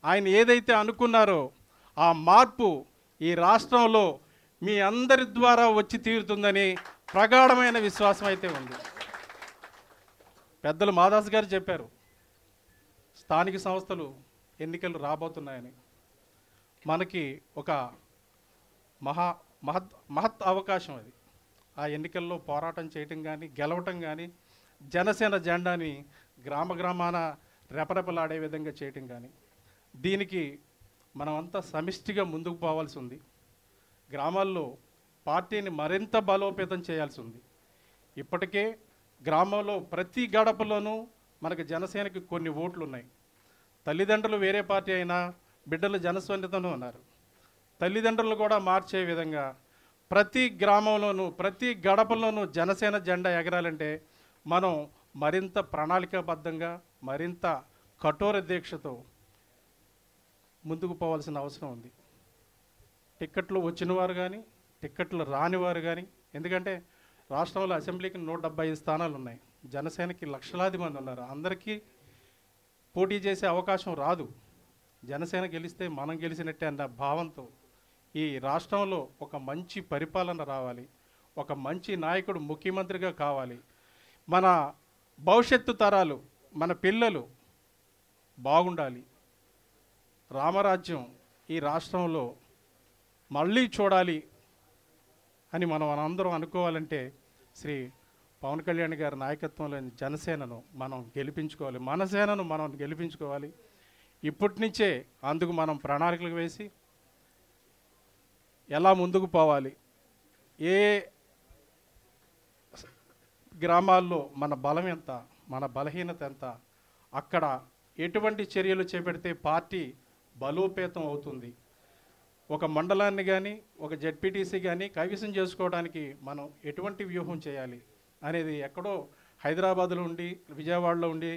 ఆయన ఏదైతే అనుకున్నారో ఆ మార్పు ఈ రాష్ట్రంలో మీ అందరి ద్వారా వచ్చి తీరుతుందని ప్రగాఢమైన విశ్వాసం అయితే ఉంది. పెద్దలు మాదాస్ గారు చెప్పారు, స్థానిక సంస్థలు ఎన్నికలు రాబోతున్నాయని. మనకి ఒక మహత్ అవకాశం అది. ఆ ఎన్నికల్లో పోరాటం చేయటం కానీ, గెలవటం కానీ, జనసేన జెండాని గ్రామాన రెపరెపలాడే విధంగా చేయటం కానీ, దీనికి మనమంతా సమిష్టిగా ముందుకు పోవాల్సి ఉంది. గ్రామాల్లో పార్టీని మరింత బలోపేతం చేయాల్సి ఉంది. ఇప్పటికే గ్రామంలో ప్రతి గడపలోనూ మనకు జనసేనకి కొన్ని ఓట్లు ఉన్నాయి. తల్లిదండ్రులు వేరే పార్టీ అయినా బిడ్డలు జనసేనతోనూ ఉన్నారు. తల్లిదండ్రులు కూడా మార్చే విధంగా ప్రతి గ్రామంలోనూ ప్రతి గడపలోనూ జనసేన జెండా ఎగరాలంటే మనం మరింత ప్రణాళికాబద్ధంగా, మరింత కఠోర దీక్షతో ముందుకు పోవాల్సిన అవసరం ఉంది. టిక్కెట్లు వచ్చినవారు కానీ, టిక్కెట్లు రానివారు కానీ, ఎందుకంటే రాష్ట్రంలో అసెంబ్లీకి 175 స్థానాలు ఉన్నాయి. జనసేనకి లక్షలాది మంది ఉన్నారు. అందరికీ పోటీ చేసే అవకాశం రాదు. జనసేన గెలిస్తే మనం గెలిచినట్టే అన్న భావంతో ఈ రాష్ట్రంలో ఒక మంచి పరిపాలన రావాలి, ఒక మంచి నాయకుడు ముఖ్యమంత్రిగా కావాలి, మన భవిష్యత్తు తరాలు, మన పిల్లలు బాగుండాలి, రామరాజ్యం ఈ రాష్ట్రంలో మళ్ళీ చూడాలి అని మనం అందరం అనుకోవాలంటే శ్రీ పవన్ కళ్యాణ్ గారి నాయకత్వంలోని జనసేనను మనం గెలిపించుకోవాలి, మన సేనను మనం గెలిపించుకోవాలి. ఇప్పటి నుంచే అందుకు మనం ప్రణాళికలు వేసి ఎలా ముందుకు పోవాలి, ఏ గ్రామాల్లో మన బలం ఎంత, మన బలహీనత ఎంత, అక్కడ ఎటువంటి చర్యలు చేపడితే పార్టీ బలోపేతం అవుతుంది, ఒక మండలాన్ని కానీ ఒక జెడ్పీటీసీ కానీ కైవసం చేసుకోవడానికి మనం ఎటువంటి వ్యూహం చేయాలి అనేది ఎక్కడో హైదరాబాద్లో ఉండి విజయవాడలో ఉండి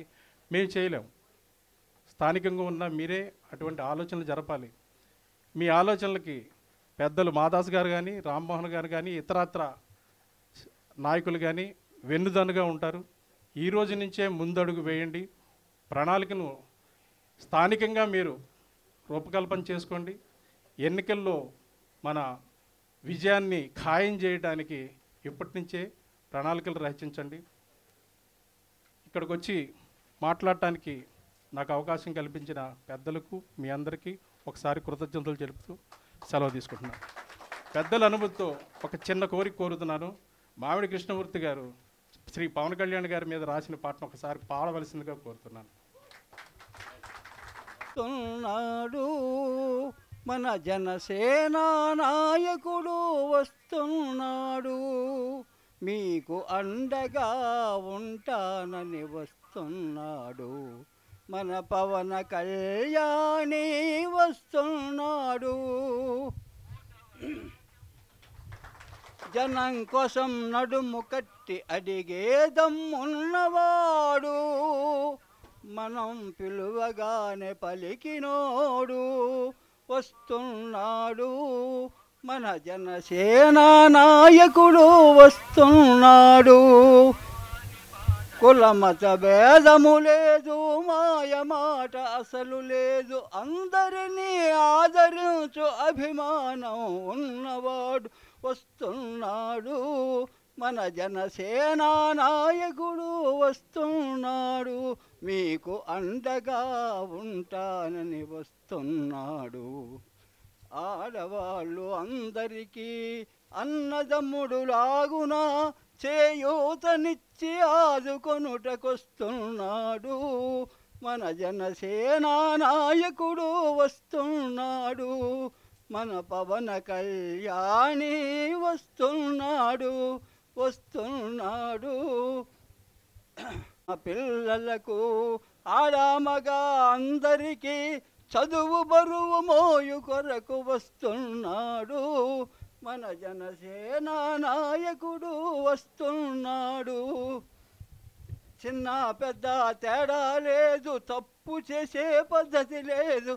మేము చేయలేం. స్థానికంగా ఉన్న మీరే అటువంటి ఆలోచనలు జరపాలి. మీ ఆలోచనలకి పెద్దలు మాదాస్ గారు కానీ రామ్మోహన్ గారు కానీ ఇతరత్ర నాయకులు కానీ వెన్నుదన్నుగా ఉంటారు. ఈ రోజు నుంచే ముందడుగు వేయండి. ప్రణాళికను స్థానికంగా మీరు రూపకల్పన చేసుకోండి. ఎన్నికల్లో మన విజయాన్ని ఖాయం చేయడానికి ఇప్పటి నుంచే ప్రణాళికలు రచించండి. ఇక్కడికి వచ్చి మాట్లాడటానికి నాకు అవకాశం కల్పించిన పెద్దలకు మీ అందరికీ ఒకసారి కృతజ్ఞతలు తెలుపుతూ సెలవు తీసుకుంటున్నాను. పెద్దల అనుమతితో ఒక చిన్న కోరిక కోరుతున్నాను. మామిడి కృష్ణమూర్తి గారు శ్రీ పవన్ కళ్యాణ్ గారి మీద రాసిన పాటను ఒకసారి పాడవలసిందిగా కోరుతున్నాను. మన జనసేన నాయకుడు వస్తున్నాడు, మీకు అండగా ఉంటానని వస్తున్నాడు. మన పవన కళ్యాణి వస్తున్నాడు. జనం కోసం నడుము కట్టి అడిగే దమ్మున్నవాడు, మనం పిలువగానే పలికినోడు వస్తున్నాడు. మన జనసేన నాయకుడు వస్తున్నాడు. కుల మత భేదము లేదు, మాయ మాట అసలు లేదు, అందరినీ ఆదరించు అభిమానం ఉన్నవాడు వస్తున్నాడు. మన జనసేన నాయకుడు వస్తున్నాడు, మీకు అండగా ఉంటానని వస్తున్నాడు. ఆడవాళ్ళు అందరికీ అన్నదమ్ముడు లాగునా చేయూతనిచ్చి ఆదుకొనుటకొస్తున్నాడు. మన జనసేన నాయకుడు వస్తున్నాడు. మన పవన కళ్యాణి వస్తున్నాడు. పిల్లలకు ఆడామగా అందరికీ చదువు బరువు మోయు కొరకు వస్తున్నాడు. మన జనసేన నాయకుడు వస్తున్నాడు. చిన్న పెద్ద తేడా లేదు, తప్పు చేసే పద్ధతి లేదు.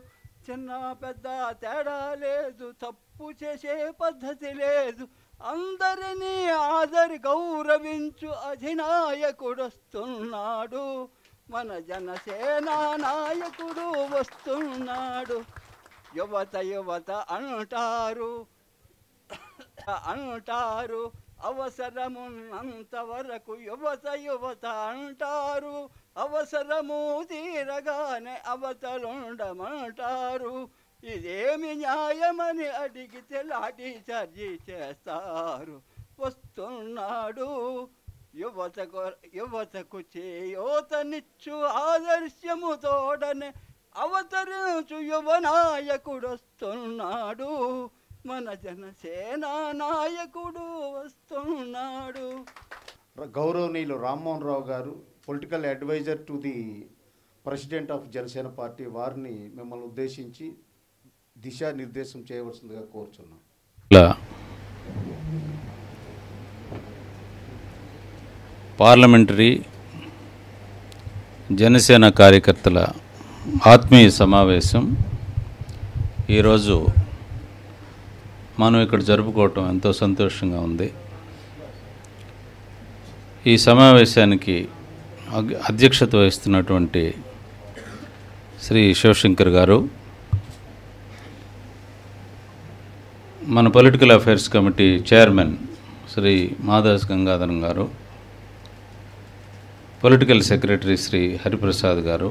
చిన్న పెద్ద తేడా లేదు, తప్పు చేసే పద్ధతి లేదు. అందరినీ గౌరవించు అధినాయకుడు వస్తున్నాడు. మన జనసేన నాయకుడు వస్తున్నాడు. యువత అంటారు అవసరమున్నంత వరకు యువత అంటారు. అవసరము తీరగానే అవతలుండమంటారు. ఇదేమి న్యాయమని అడిగితే లాఠీ చార్జీ చేస్తారు. వస్తున్నాడు యువతకు చేయూతనిచ్చు ఆదర్శము తోడనే అవతరించు యువ నాయకుడు వస్తున్నాడు. మన జనసేన నాయకుడు వస్తున్నాడు. గౌరవనీయులు Rammohan Rao garu, political adviser to the president of Janasena party, వారిని మిమ్మల్ని ఉద్దేశించి దిశానిర్దేశం చేయవలసిందిగా కోరుచున్నాం. పార్లమెంటరీ జనసేన కార్యకర్తల ఆత్మీయ సమావేశం ఈరోజు మనం ఇక్కడ జరుపుకోవటం ఎంతో సంతోషంగా ఉంది. ఈ సమావేశానికి అధ్యక్షత వహిస్తున్నటువంటి శ్రీ శివశంకర్ గారు, మన political affairs committee chairman Shri Madas Gangadharam garu, political secretary Shri Hariprasad garu,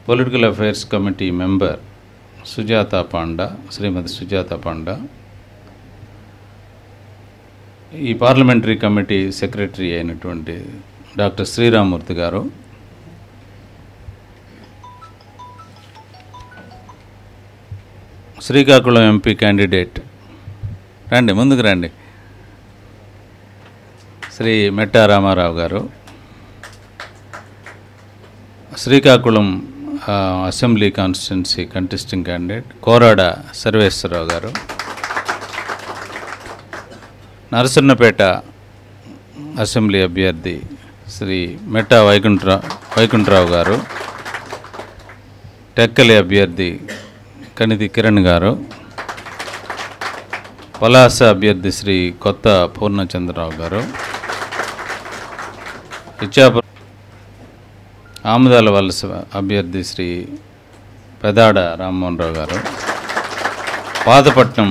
political affairs committee member Shrimati Sujatha Panda, ఈ పార్లమెంటరీ కమిటీ సెక్రటరీ అయినటువంటి doctor Sriramamurthy garu, Srikakulam MP candidate, రండి ముందుకు రండి, Shri Metta Ramarao garu, Srikakulam assembly constituency contesting candidate Korada Sarveswararao garu, Narasannapeta assembly అభ్యర్థి శ్రీ మెట్టా వైకుంఠరావు గారు, టెక్కలి అభ్యర్థి కనితి కిరణ్ గారు, పలాస అభ్యర్థి శ్రీ కొత్త పూర్ణచంద్రరావు గారు, ఇచ్చాపురం ఆముదాల వలస అభ్యర్థి శ్రీ పెదాడ రామ్మోహన్ రావు గారు, పాతపట్నం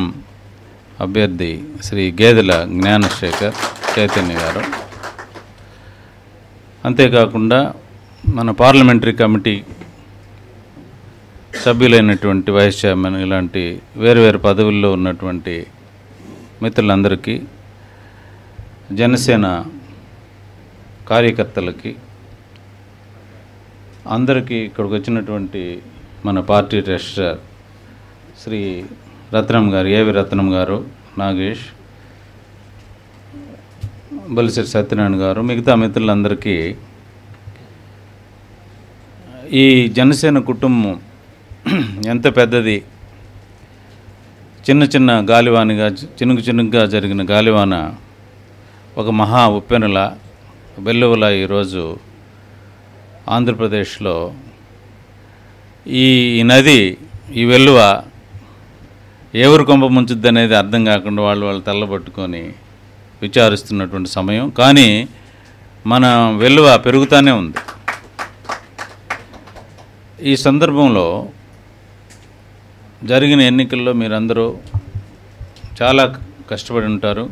అభ్యర్థి శ్రీ గేదెల జ్ఞానశేఖర్ చైతన్య గారు, అంతేకాకుండా మన పార్లమెంటరీ కమిటీ సభ్యులైనటువంటి వైస్ చైర్మన్ ఇలాంటి వేరువేరు పదవుల్లో ఉన్నటువంటి మిత్రులందరికీ, జనసేన కార్యకర్తలకి అందరికీ ఇక్కడికి వచ్చినటువంటి మన పార్టీ ట్రెషరర్ శ్రీ రత్నం గారు, ఏవి రత్నం గారు, నాగేష్, బలిశెట్టి సత్యనారాయణ గారు, మిగతా మిత్రులందరికీ ఈ జనసేన కుటుంబం ఎంత పెద్దది, చిన్న చిన్న గాలివానగా చినుకుగా జరిగిన గాలివాన ఒక మహా ఉప్పెనలా వెల్లువలా ఈరోజు ఆంధ్రప్రదేశ్లో ఈ నది, ఈ వెల్లువ ఎవరు కొంప ముంచుద్ది అనేది అర్థం కాకుండా వాళ్ళు తల్లబట్టుకొని విచారిస్తున్నటువంటి సమయం. కానీ మన వెల్లువ పెరుగుతూనే ఉంది. ఈ సందర్భంలో జరిగిన ఎన్నికల్లో మీరందరూ చాలా కష్టపడి ఉంటారు.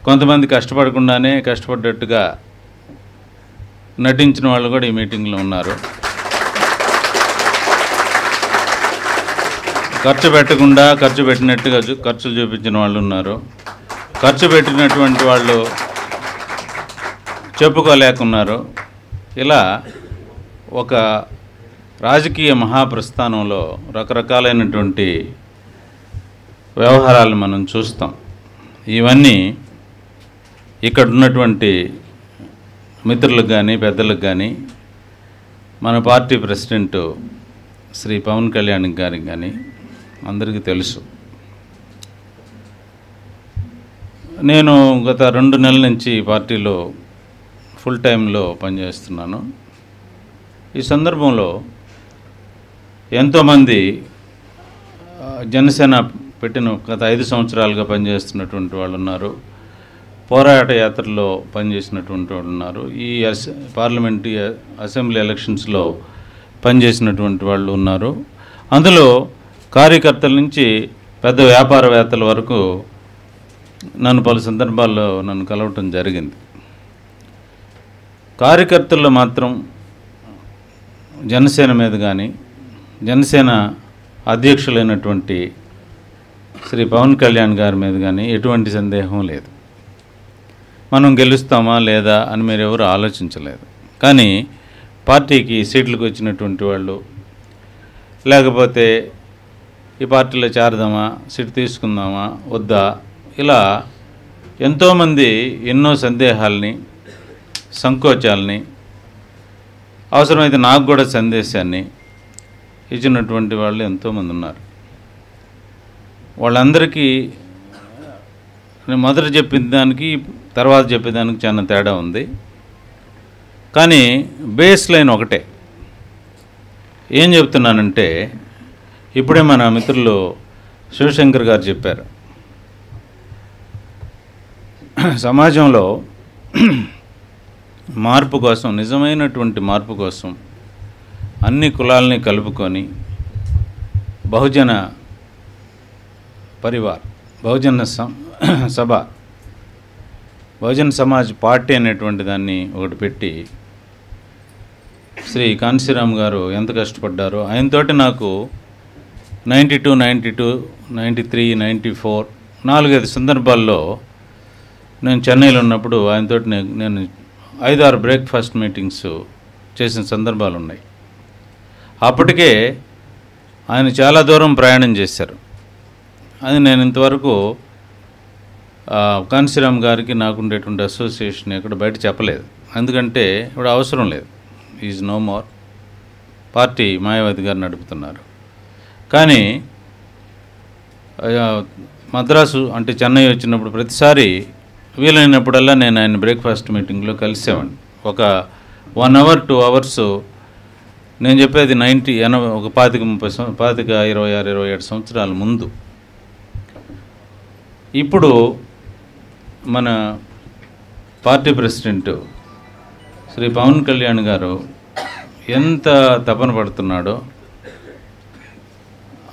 కొంతమంది కష్టపడకుండానే కష్టపడ్డట్టుగా నటించిన వాళ్ళు కూడా ఈ మీటింగ్లో ఉన్నారు. ఖర్చు పెట్టకుండా ఖర్చు పెట్టినట్టుగా ఖర్చులు చూపించిన వాళ్ళు ఉన్నారు. ఖర్చు పెట్టినటువంటి వాళ్ళు చెప్పుకోలేకున్నారు. ఇలా ఒక రాజకీయ మహాప్రస్థానంలో రకరకాలైనటువంటి వ్యవహారాలు మనం చూస్తాం. ఇవన్నీ ఇక్కడ ఉన్నటువంటి మిత్రులకు కానీ పెద్దలకు కానీ మన పార్టీ ప్రెసిడెంట్ శ్రీ పవన్ కళ్యాణ్ గారికి కానీ అందరికీ తెలుసు. నేను గత 2 నెలల నుంచి పార్టీలో ఫుల్ టైంలో పనిచేస్తున్నాను. ఈ సందర్భంలో ఎంతోమంది జనసేన పెట్టిన గత 5 సంవత్సరాలుగా పనిచేస్తున్నటువంటి వాళ్ళు ఉన్నారు. పోరాట యాత్రలో పనిచేసినటువంటి వాళ్ళు ఉన్నారు. ఈ పార్లమెంటరీ అసెంబ్లీ ఎలక్షన్స్లో పనిచేసినటువంటి వాళ్ళు ఉన్నారు. అందులో కార్యకర్తల నుంచి పెద్ద వ్యాపారవేత్తల వరకు నన్ను పలు సందర్భాల్లో కలవటం జరిగింది. కార్యకర్తల్లో మాత్రం జనసేన మీద కానీ జనసేన అధ్యక్షులైనటువంటి శ్రీ పవన్ కళ్యాణ్ గారి మీద కానీ ఎటువంటి సందేహం లేదు. మనం గెలుస్తామా లేదా అని మీరు ఎవరు ఆలోచించలేదు. కానీ పార్టీకి సీట్లకు వచ్చినటువంటి వాళ్ళు, లేకపోతే ఈ పార్టీలో చేరదామా, సీట్ తీసుకుందామా వద్దా, ఇలా ఎంతోమంది ఎన్నో సందేహాల్ని, సంకోచాలని, అవసరమైతే నాకు కూడా సందేశాన్ని ఇచ్చినటువంటి వాళ్ళు ఎంతోమంది ఉన్నారు. వాళ్ళందరికీ నేను మొదట చెప్పిన దానికి తర్వాత చెప్పేదానికి చాలా తేడా ఉంది. కానీ బేస్ లైన్ ఒకటే. ఏం చెప్తున్నానంటే, ఇప్పుడే మన మిత్రులు శివశంకర్ గారు చెప్పారు, సమాజంలో మార్పు కోసం, నిజమైనటువంటి మార్పు కోసం అన్ని కులాలని కలుపుకొని బహుజన పరివార్, బహుజన సభ, బహుజన సమాజ్ పార్టీ అనేటువంటి దాన్ని ఒకటి పెట్టి శ్రీ కాంశీరామ్ గారు ఎంత కష్టపడ్డారో, ఆయనతోటి నాకు 92, 92, 93, 94 4-5 సందర్భాల్లో నేను చెన్నైలో ఉన్నప్పుడు ఆయనతోటి నేను 5-6 బ్రేక్ఫాస్ట్ మీటింగ్స్ చేసిన సందర్భాలు ఉన్నాయి. అప్పటికే ఆయన చాలా దూరం ప్రయాణం చేశారు. అది నేను ఇంతవరకు కాంశీరామ్ గారికి నాకు ఉండేటువంటి అసోసియేషన్ ఎక్కడ బయట చెప్పలేదు, ఎందుకంటే ఇప్పుడు అవసరం లేదు, is no more, party Mayawati garu నడుపుతున్నారు. కానీ మద్రాసు అంటే చెన్నై వచ్చినప్పుడు ప్రతిసారి వీలైనప్పుడల్లా నేను ఆయన బ్రేక్ఫాస్ట్ మీటింగ్లో కలిసేవాడిని. ఒక 1 hour 2 hours, నేను చెప్పేది 80 ఒక 25 26 27 సంవత్సరాల ముందు. ఇప్పుడు మన పార్టీ ప్రెసిడెంట్ శ్రీ పవన్ కళ్యాణ్ గారు ఎంత తపన పడుతున్నాడో,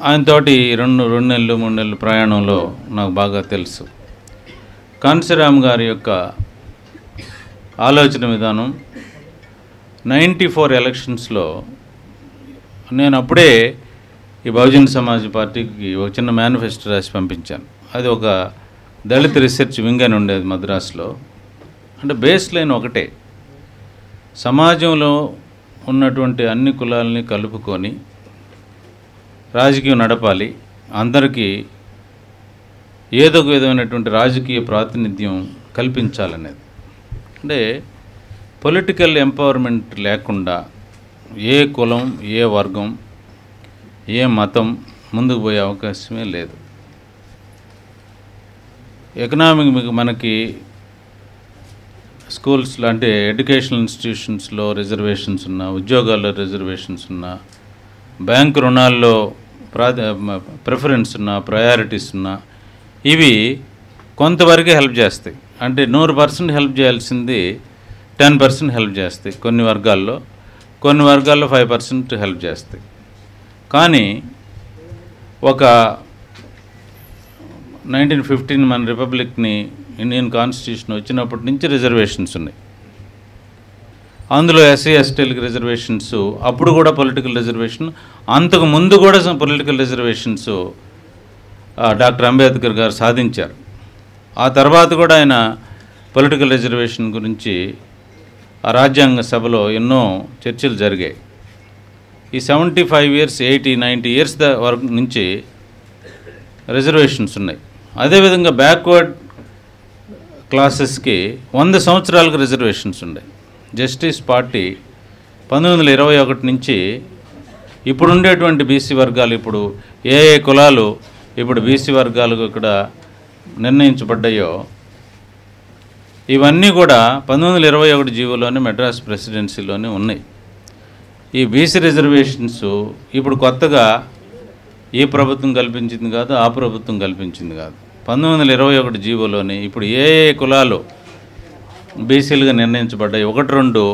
ఆయనతోటి 2 నెలలు 3 నెలలు ప్రయాణంలో నాకు బాగా తెలుసు. కాంశీరామ్ గారి యొక్క ఆలోచన విధానం 94 ఎలక్షన్స్లో నేను అప్పుడే ఈ బహుజన్ సమాజ్ పార్టీకి ఒక చిన్న మేనిఫెస్టో రాసి పంపించాను. అది ఒక దళిత రీసెర్చ్ వింగ్ అని ఉండేది మద్రాసులో. అంటే బేస్ లైన్ ఒకటే, సమాజంలో ఉన్నటువంటి అన్ని కులాలని కలుపుకొని రాజకీయం నడపాలి, అందరికీ ఏదో ఒక విధమైనటువంటి రాజకీయ ప్రాతినిధ్యం కల్పించాలనేది. అంటే పొలిటికల్ ఎంపవర్మెంట్ లేకుండా ఏ కులం, ఏ వర్గం, ఏ మతం ముందుకు పోయే అవకాశమే లేదు. ఎకనామిక్ మనకి స్కూల్స్లో అంటే ఎడ్యుకేషనల్ ఇన్స్టిట్యూషన్స్లో రిజర్వేషన్స్ ఉన్నా, ఉద్యోగాల్లో రిజర్వేషన్స్ ఉన్నా, బ్యాంకు రుణాల్లో ప్రిఫరెన్స్ ఉన్నా, ప్రయారిటీస్ ఉన్నా, ఇవి కొంతవరకే హెల్ప్ చేస్తాయి. అంటే 100% హెల్ప్ చేయాల్సింది 10% హెల్ప్ చేస్తాయి కొన్ని వర్గాల్లో, కొన్ని వర్గాల్లో 5% హెల్ప్ చేస్తాయి. కానీ ఒక 1915 మన రిపబ్లిక్ని, ఇండియన్ కాన్స్టిట్యూషన్ వచ్చినప్పటి నుంచి రిజర్వేషన్స్ ఉన్నాయి. అందులో ఎస్సీ ఎస్టీలకు రిజర్వేషన్స్, అప్పుడు కూడా పొలిటికల్ రిజర్వేషన్, అంతకు ముందు కూడా పొలిటికల్ రిజర్వేషన్స్ డాక్టర్ అంబేద్కర్ గారు సాధించారు. ఆ తర్వాత కూడా ఆయన పొలిటికల్ రిజర్వేషన్ గురించి ఆ రాజ్యాంగ సభలో ఎన్నో చర్చలు జరిగాయి. ఈ 75 years 80 90 years వరకు నుంచి రిజర్వేషన్స్ ఉన్నాయి. అదేవిధంగా బ్యాక్వర్డ్ క్లాసెస్కి 100 సంవత్సరాలకు రిజర్వేషన్స్ ఉన్నాయి. జస్టిస్ పార్టీ 1921 నుంచి ఇప్పుడు ఉండేటువంటి బీసీ వర్గాలు, ఇప్పుడు ఏ ఏ కులాలు ఇప్పుడు బీసీ వర్గాలకు ఇక్కడ నిర్ణయించబడ్డాయో ఇవన్నీ కూడా 1921 జీవోలోనే మెడ్రాస్ ప్రెసిడెన్సీలోనే ఉన్నాయి. ఈ బీసీ రిజర్వేషన్స్ ఇప్పుడు కొత్తగా ఈ ప్రభుత్వం కల్పించింది కాదు, ఆ ప్రభుత్వం కల్పించింది కాదు. 1921 జీవోలోనే ఇప్పుడు ఏ ఏ కులాలు బీసీలుగా నిర్ణయించబడ్డాయి, 1-2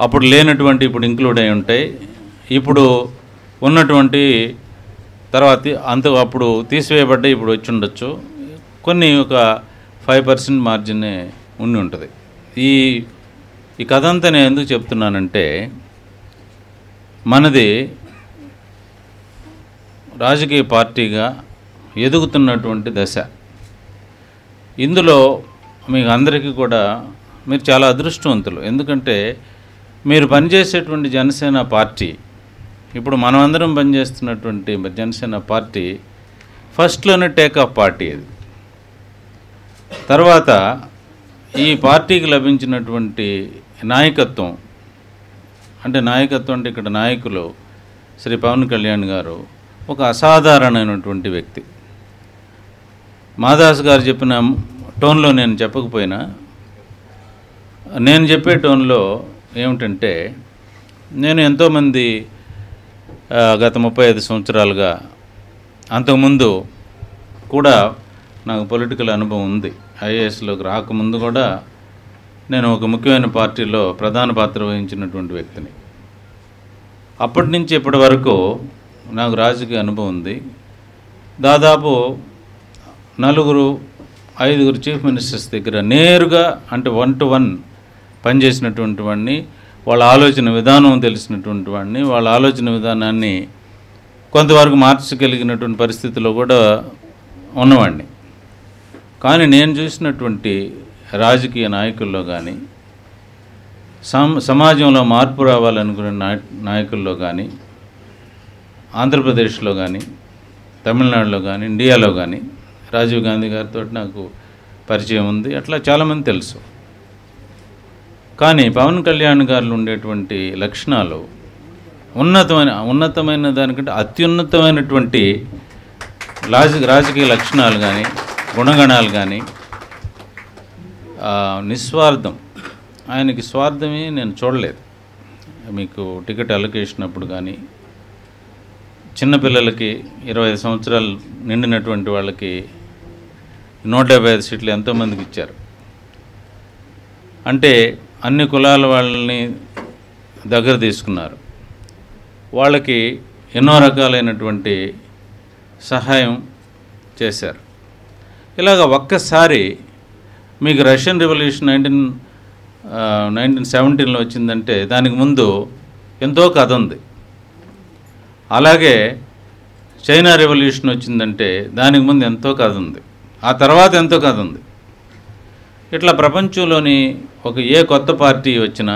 అప్పుడు లేనటువంటి ఇప్పుడు ఇంక్లూడ్ అయి ఉంటాయి. ఇప్పుడు ఉన్నటువంటి తర్వాత అప్పుడు తీసివేయబడ్డాయి, ఇప్పుడు వచ్చి ఉండొచ్చు. కొన్ని ఒక 5% మార్జినే ఉండి ఉంటుంది. ఈ కథ అంతా నేను ఎందుకు చెప్తున్నానంటే, మనది రాజకీయ పార్టీగా ఎదుగుతున్నటువంటి దశ. ఇందులో మీకు అందరికీ కూడా మీరు చాలా అదృష్టవంతులు. ఎందుకంటే మీరు పనిచేసేటువంటి జనసేన పార్టీ, ఇప్పుడు మనమందరం పనిచేస్తున్నటువంటి జనసేన పార్టీ ఫస్ట్లోనే టేక్ ఆఫ్ పార్టీ. అది తర్వాత ఈ పార్టీకి లభించినటువంటి నాయకత్వం, అంటే నాయకత్వం అంటే ఇక్కడ నాయకులు శ్రీ పవన్ కళ్యాణ్ గారు ఒక అసాధారణమైనటువంటి వ్యక్తి. మాదాస్ గారు చెప్పిన టోన్లో నేను చెప్పకపోయినా, నేను చెప్పే టోన్లో ఏమిటంటే, నేను ఎంతోమంది గత 35 సంవత్సరాలుగా, అంతకుముందు కూడా నాకు పొలిటికల్ అనుభవం ఉంది. ఐఏఎస్లోకి రాకముందు కూడా నేను ఒక ముఖ్యమైన పార్టీలో ప్రధాన పాత్ర వహించినటువంటి వ్యక్తిని. అప్పటి నుంచి ఇప్పటి వరకు నాకు రాజకీయ అనుభవం ఉంది. దాదాపు 4-5 చీఫ్ మినిస్టర్స్ దగ్గర నేరుగా, అంటే 1-to-1 పనిచేసినటువంటి వాడిని, వాళ్ళ ఆలోచన విధానం తెలిసినటువంటి వాడిని, వాళ్ళ ఆలోచన విధానాన్ని కొంతవరకు మార్చగలిగినటువంటి పరిస్థితిలో కూడా ఉన్నవాడిని. కానీ నేను చూసినటువంటి రాజకీయ నాయకుల్లో కానీ, సమాజంలో మార్పు రావాలనుకునే నాయకుల్లో కానీ, ఆంధ్రప్రదేశ్లో కానీ, తమిళనాడులో కానీ, ఇండియాలో కానీ, రాజీవ్ గాంధీ గారితో నాకు పరిచయం ఉంది, అట్లా చాలామంది తెలుసు. కానీ పవన్ కళ్యాణ్ గారిలో ఉండేటువంటి లక్షణాలు ఉన్నతమైన దానికంటే అత్యున్నతమైనటువంటి రాజకీయ లక్షణాలు కానీ గుణగణాలు కానీ నిస్వార్థం. ఆయనకి స్వార్థమే నేను చూడలేదు. మీకు టికెట్ అలొకేషన్ అప్పుడు కానీ చిన్నపిల్లలకి 25 సంవత్సరాలు నిండినటువంటి వాళ్ళకి 175 సీట్లు ఎంతోమందికి ఇచ్చారు. అంటే అన్ని కులాల వాళ్ళని దగ్గర తీసుకున్నారు. వాళ్ళకి ఎన్నో రకాలైనటువంటి సహాయం చేశారు. ఇలాగ ఒక్కసారి మీకు రష్యన్ రెవల్యూషన్ 1917లో వచ్చిందంటే దానికి ముందు ఎంతో కథ ఉంది. అలాగే చైనా రెవల్యూషన్ వచ్చిందంటే దానికి ముందు ఎంతో కథ ఉంది, ఆ తర్వాత ఎంతో కథ ఉంది. ఇట్లా ప్రపంచంలోని ఏ కొత్త పార్టీ వచ్చినా